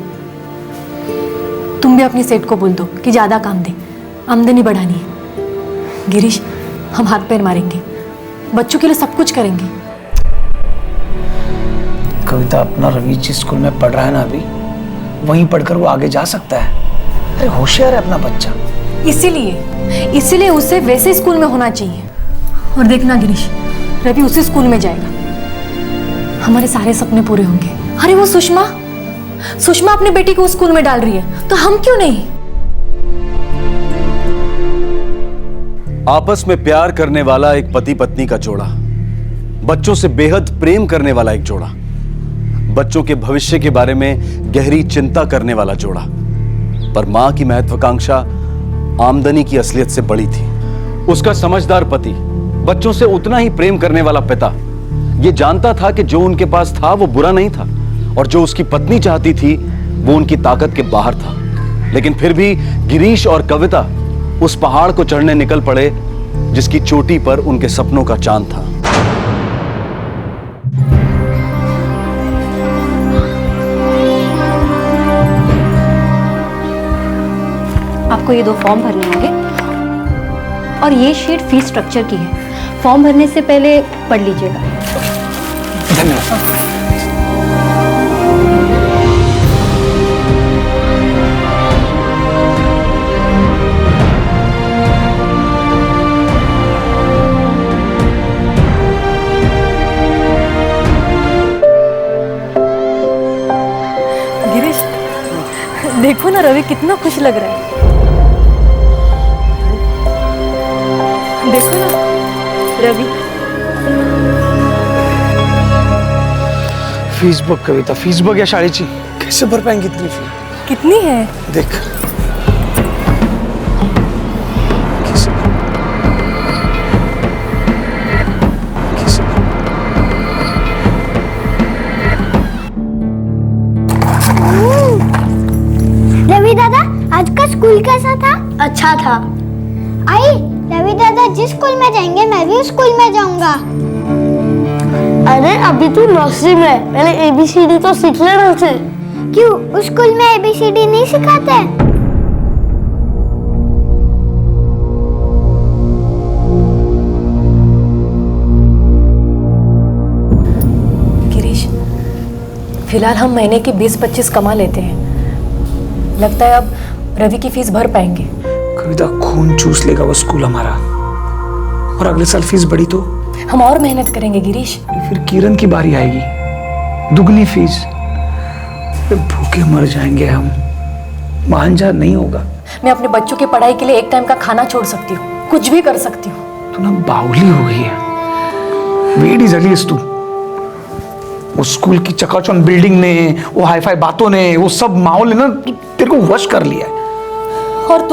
तुम भी अपनी सेठ को बोल दो कि ज्यादा काम दे, आमदनी बढ़ानी है। गिरीश, हम हाथ पैर मारेंगे, बच्चों के लिए सब कुछ करेंगे। कविता, अपना रवि जिस स्कूल में पढ़ रहा है ना अभी, वहीं पढ़कर वो आगे जा सकता है। अरे होशियार है अपना बच्चा। इसीलिए उसे वैसे स्कूल में होना चाहिए। और देखना गिरीश, रवि उसी स्कूल में जाएगा, हमारे सारे सपने पूरे होंगे। अरे वो सुषमा अपनी बेटी को उस स्कूल में डाल रही है, तो हम क्यों नहीं? आपस में प्यार करने वाला एक पति पत्नी का जोड़ा, बच्चों से बेहद प्रेम करने वाला एक जोड़ा, बच्चों के भविष्य के बारे में गहरी चिंता करने वाला जोड़ा। पर मां की महत्वाकांक्षा आमदनी की असलियत से बड़ी थी। उसका समझदार पति बच्चों से उतना ही प्रेम करने वाला पिता यह जानता था कि जो उनके पास था वो बुरा नहीं था, और जो उसकी पत्नी चाहती थी वो उनकी ताकत के बाहर था। लेकिन फिर भी गिरीश और कविता उस पहाड़ को चढ़ने निकल पड़े जिसकी चोटी पर उनके सपनों का चांद था। आपको ये 2 फॉर्म भरने होंगे, और ये शीट फीस स्ट्रक्चर की है। फॉर्म भरने से पहले पढ़ लीजिएगा। धन्यवाद। गिरीश, देखो ना रवि कितना खुश लग रहा है। देखो ना रवि। फीस बघ कविता, फीस बघ या शाळेची, कैसे भर पाएंगे इतनी फी? कितनी है? देख, रवि दादा, आज का स्कूल कैसा था? अच्छा था। आई, रवि दादा जिस स्कूल में जाएंगे मैं भी उस स्कूल में जाऊंगा। अरे अभी तू नर्सरी में है, पहले ABCD तो सीख लेना उसे। क्यों, उस स्कूल में ABCD नहीं सिखाते? गिरीश, फिलहाल हम महीने के 20-25 कमा लेते हैं। लगता है अब रवि की फीस भर पाएंगे। कविता, खून चूस लेगा वो स्कूल हमारा, और अगले साल फीस बढ़ी तो हम और मेहनत करेंगे गिरीश। फिर किरण की बारी आएगी, दुगनी फीस, फिर भूखे मर जाएंगे हम। मान जा, नहीं होगा। मैं अपने बच्चों की पढ़ाई के लिए एक टाइम का खाना छोड़ सकती हूँ, कुछ भी कर सकती हूँ। तू ना बावली हो गई है, वेडी जली है तू। वो स्कूल की चकाचौंध बिल्डिंग ने, वो हाईफाई बातों ने, वो सब माहौल ने ना तेरे को वश कर लिया है। और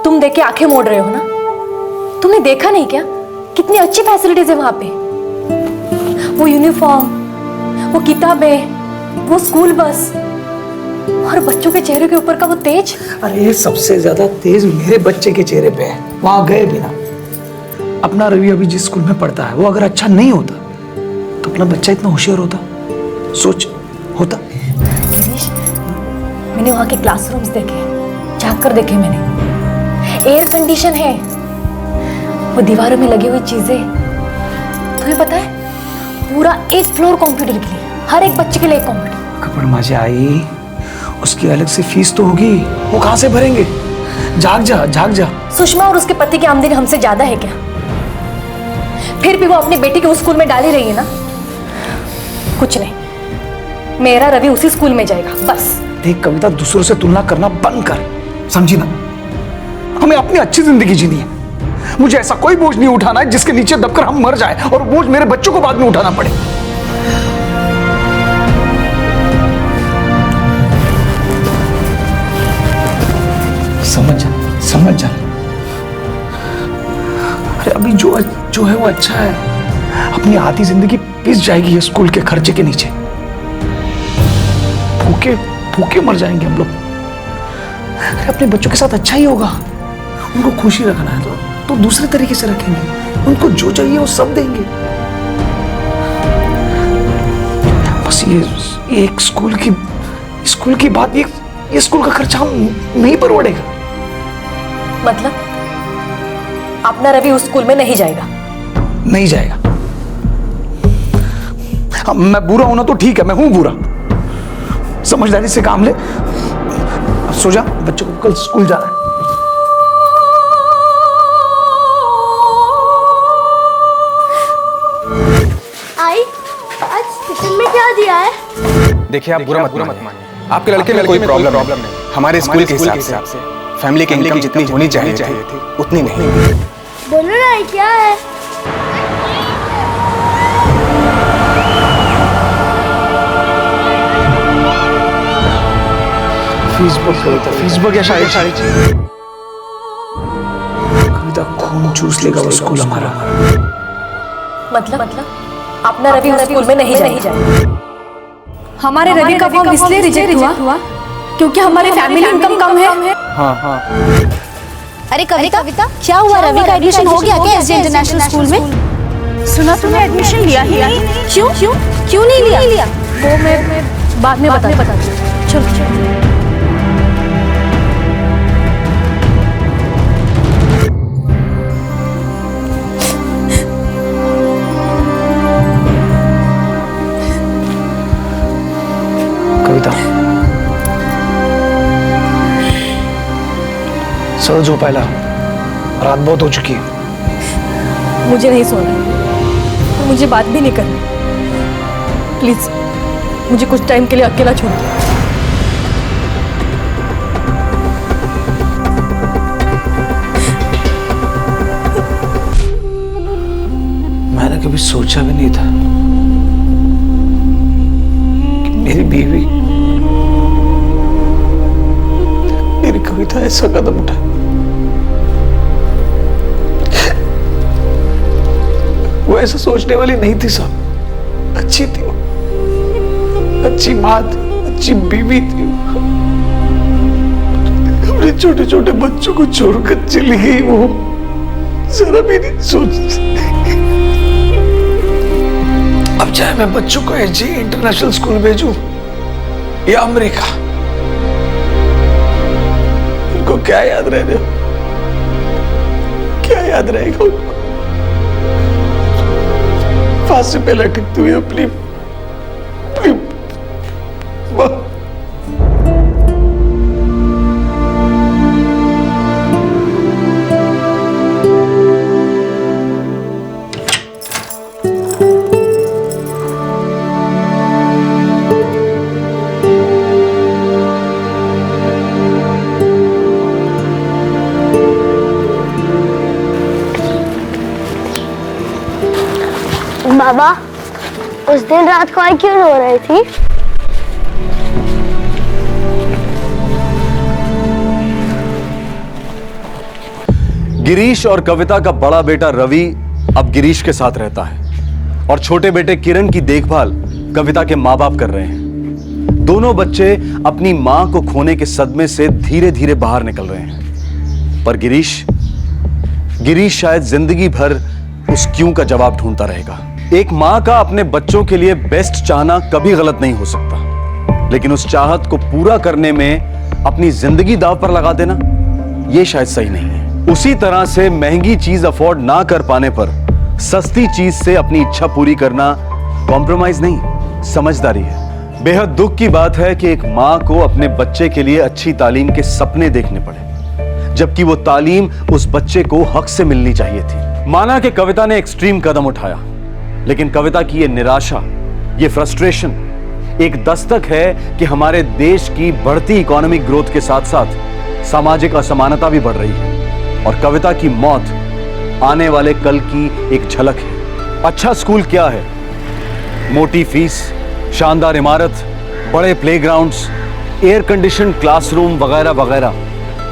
तुम देख के आंखें मोड़ रहे हो ना? तुमने देखा नहीं क्या कितनी अच्छी फैसिलिटीज है वहां पे? वो यूनिफॉर्म, वो किताबें, वो स्कूल बस, और बच्चों के चेहरे के ऊपर का वो तेज। अरे सबसे ज्यादा तेज मेरे बच्चे के चेहरे पे है, वहां गए बिना। अपना रवि अभी जिस स्कूल में पढ़ता है वो अगर अच्छा नहीं होता तो अपना बच्चा इतना होशियार होता? सोच, होता? गिरीश, मैंने वहां के क्लासरूम्स देखे, झांक कर देखे मैंने। एयर कंडीशन है, वो दीवारों में लगी हुई चीजें, तुम्हें पता है पूरा एक फ्लोर कंप्यूटर के लिए, हर एक बच्चे के लिए एक कंप्यूटर। कपड़ मजा आई, उसकी अलग से फीस तो होगी, वो कहां से भरेंगे? जाग जा, जाग जा। सुषमा और उसके पति की आमदनी हमसे ज्यादा है क्या? फिर भी वो अपनी बेटी को उस स्कूल में डाल ही रही है ना। कुछ नहीं, मेरा रवि उसी स्कूल में जाएगा बस। देख कविता, दूसरों से तुलना करना बंद कर, समझी ना? हमें अपनी अच्छी जिंदगी जीनी है। मुझे ऐसा कोई बोझ नहीं उठाना है जिसके नीचे दबकर हम मर जाए और बोझ मेरे बच्चों को बाद में उठाना पड़े। समझ जा, समझ जा। अरे अभी जो है वो अच्छा है। अपनी आधी जिंदगी पिस जाएगी ये स्कूल के खर्चे के नीचे। भूखे भूखे मर जाएंगे हम लोग। अरे अपने बच्चों के साथ अच्छा ही होगा। उनको खुशी रखना है तो दूसरे तरीके से रखेंगे। उनको जो चाहिए वो सब देंगे। बस ये एक स्कूल की बात, ये स्कूल का खर्चा हम नहीं परवड़ेगा। मतलब अपना रवि उस स्कूल में नहीं जाएगा? नहीं जाएगा। अब मैं बुरा हूं ना तो ठीक है, मैं हूं बुरा। समझदारी से काम ले। अब सो जा, बच्चों को कल स्कूल जाना है। आई, आज टिफिन में क्या दिया है? देखिए, आप बुरा मत मानिए। आपके लड़के में कोई प्रॉब्लम नहीं। हमारे स्कूल के हिसाब से फैमिली की इनकम जितनी होनी चाहिए थी उतनी नहीं। बोलो ना, ये क्या है? फीस बुक या सारी कविता खून चूस लेगा वो स्कूल हमारा। मतलब अपना रवि उस स्कूल में नहीं जाएगा। हमारे रवि का फॉर्म इसलिए रिजेक्ट हुआ क्योंकि हमारी फैमिली इनकम कम है। हाँ। अरे कविता, क्या हुआ? रवि का एडमिशन हो गया क्या एसजे इंटरनेशनल स्कूल में? सुना तुमने एडमिशन लिया ही नहीं। क्यों नहीं लिया? वो मैं बाद में बताती हूँ। चलो। कविता, सो जो पहला, रात बहुत हो चुकी है। मुझे नहीं सोना, मुझे बात भी नहीं करनी। प्लीज मुझे कुछ टाइम के लिए अकेला छोड़ दो। मैंने कभी सोचा भी नहीं था कि मेरी बीवी, मेरी कविता ऐसा कदम उठाए। वो ऐसा सोचने वाली नहीं थी साहब। अच्छी थी वो, अच्छी माँ थी, अच्छी बीवी थी। अपने छोटे छोटे बच्चों को छोड़कर चली गई वो। जरा भी नहीं सोच। अब चाहे मैं बच्चों को एसजे इंटरनेशनल स्कूल भेजूं या अमेरिका, उनको क्या याद रहेगा? क्या याद रहेगा उनको? फांसी पे लटकती हुई अपनी बाबा, उस दिन रात को आई क्यों रो रही थी? गिरीश और कविता का बड़ा बेटा रवि अब गिरीश के साथ रहता है और छोटे बेटे किरण की देखभाल कविता के माँ बाप कर रहे हैं। दोनों बच्चे अपनी माँ को खोने के सदमे से धीरे धीरे बाहर निकल रहे हैं। पर गिरीश शायद जिंदगी भर उस क्यों का जवाब ढूंढता रहेगा। एक माँ का अपने बच्चों के लिए बेस्ट चाहना कभी गलत नहीं हो सकता, लेकिन उस चाहत को पूरा करने में अपनी जिंदगी दांव पर लगा देना, यह शायद सही नहीं है। उसी तरह से महंगी चीज अफोर्ड ना कर पाने पर सस्ती चीज से अपनी इच्छा पूरी करना कॉम्प्रोमाइज नहीं, समझदारी है। बेहद दुख की बात है कि एक माँ को अपने बच्चे के लिए अच्छी तालीम के सपने देखने पड़े, जबकि वो तालीम उस बच्चे को हक से मिलनी चाहिए थी। माना कि कविता ने एक्सट्रीम कदम उठाया, लेकिन कविता की ये निराशा, ये फ्रस्ट्रेशन एक दस्तक है कि हमारे देश की बढ़ती इकोनॉमिक ग्रोथ के साथ साथ सामाजिक असमानता भी बढ़ रही है, और कविता की मौत आने वाले कल की एक झलक है। अच्छा स्कूल क्या है? मोटी फीस, शानदार इमारत, बड़े प्लेग्राउंड्स, एयर कंडीशन क्लासरूम वगैरह वगैरह,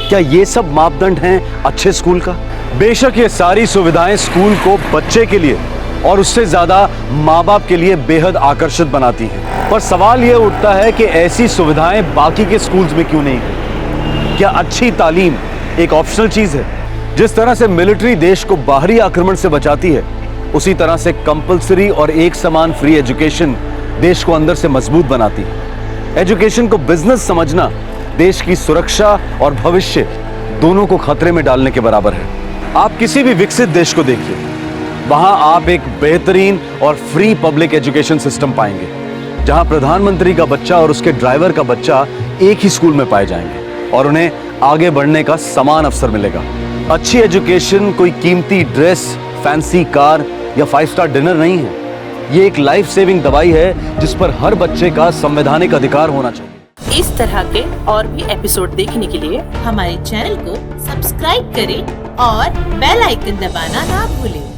क्या ये सब मापदंड हैं अच्छे स्कूल का? बेशक ये सारी सुविधाएं स्कूल को बच्चे के लिए और उससे ज्यादा माँ बाप के लिए बेहद आकर्षित बनाती हैं, पर सवाल ये उठता है कि ऐसी सुविधाएं बाकी के स्कूल्स में क्यों नहीं है? क्या अच्छी तालीम एक ऑप्शनल चीज है? जिस तरह से मिलिट्री देश को बाहरी आक्रमण से बचाती है, उसी तरह से कंपलसरी और एक समान फ्री एजुकेशन देश को अंदर से मजबूत बनाती है। एजुकेशन को बिजनेस समझना देश की सुरक्षा और भविष्य दोनों को खतरे में डालने के बराबर है। आप किसी भी विकसित देश को देखिए, वहां आप एक बेहतरीन और फ्री पब्लिक एजुकेशन सिस्टम पाएंगे, जहां प्रधानमंत्री का बच्चा और उसके ड्राइवर का बच्चा एक ही स्कूल में पाए जाएंगे और उन्हें आगे बढ़ने का समान अवसर मिलेगा। अच्छी एजुकेशन कोई कीमती ड्रेस, फैंसी कार या 5 स्टार डिनर नहीं है। ये एक लाइफ सेविंग दवाई है जिस पर हर बच्चे का संवैधानिक अधिकार होना चाहिए। इस तरह के और भी एपिसोड देखने के लिए हमारे चैनल को सब्सक्राइब करें और बेल आइकन दबाना ना भूलें।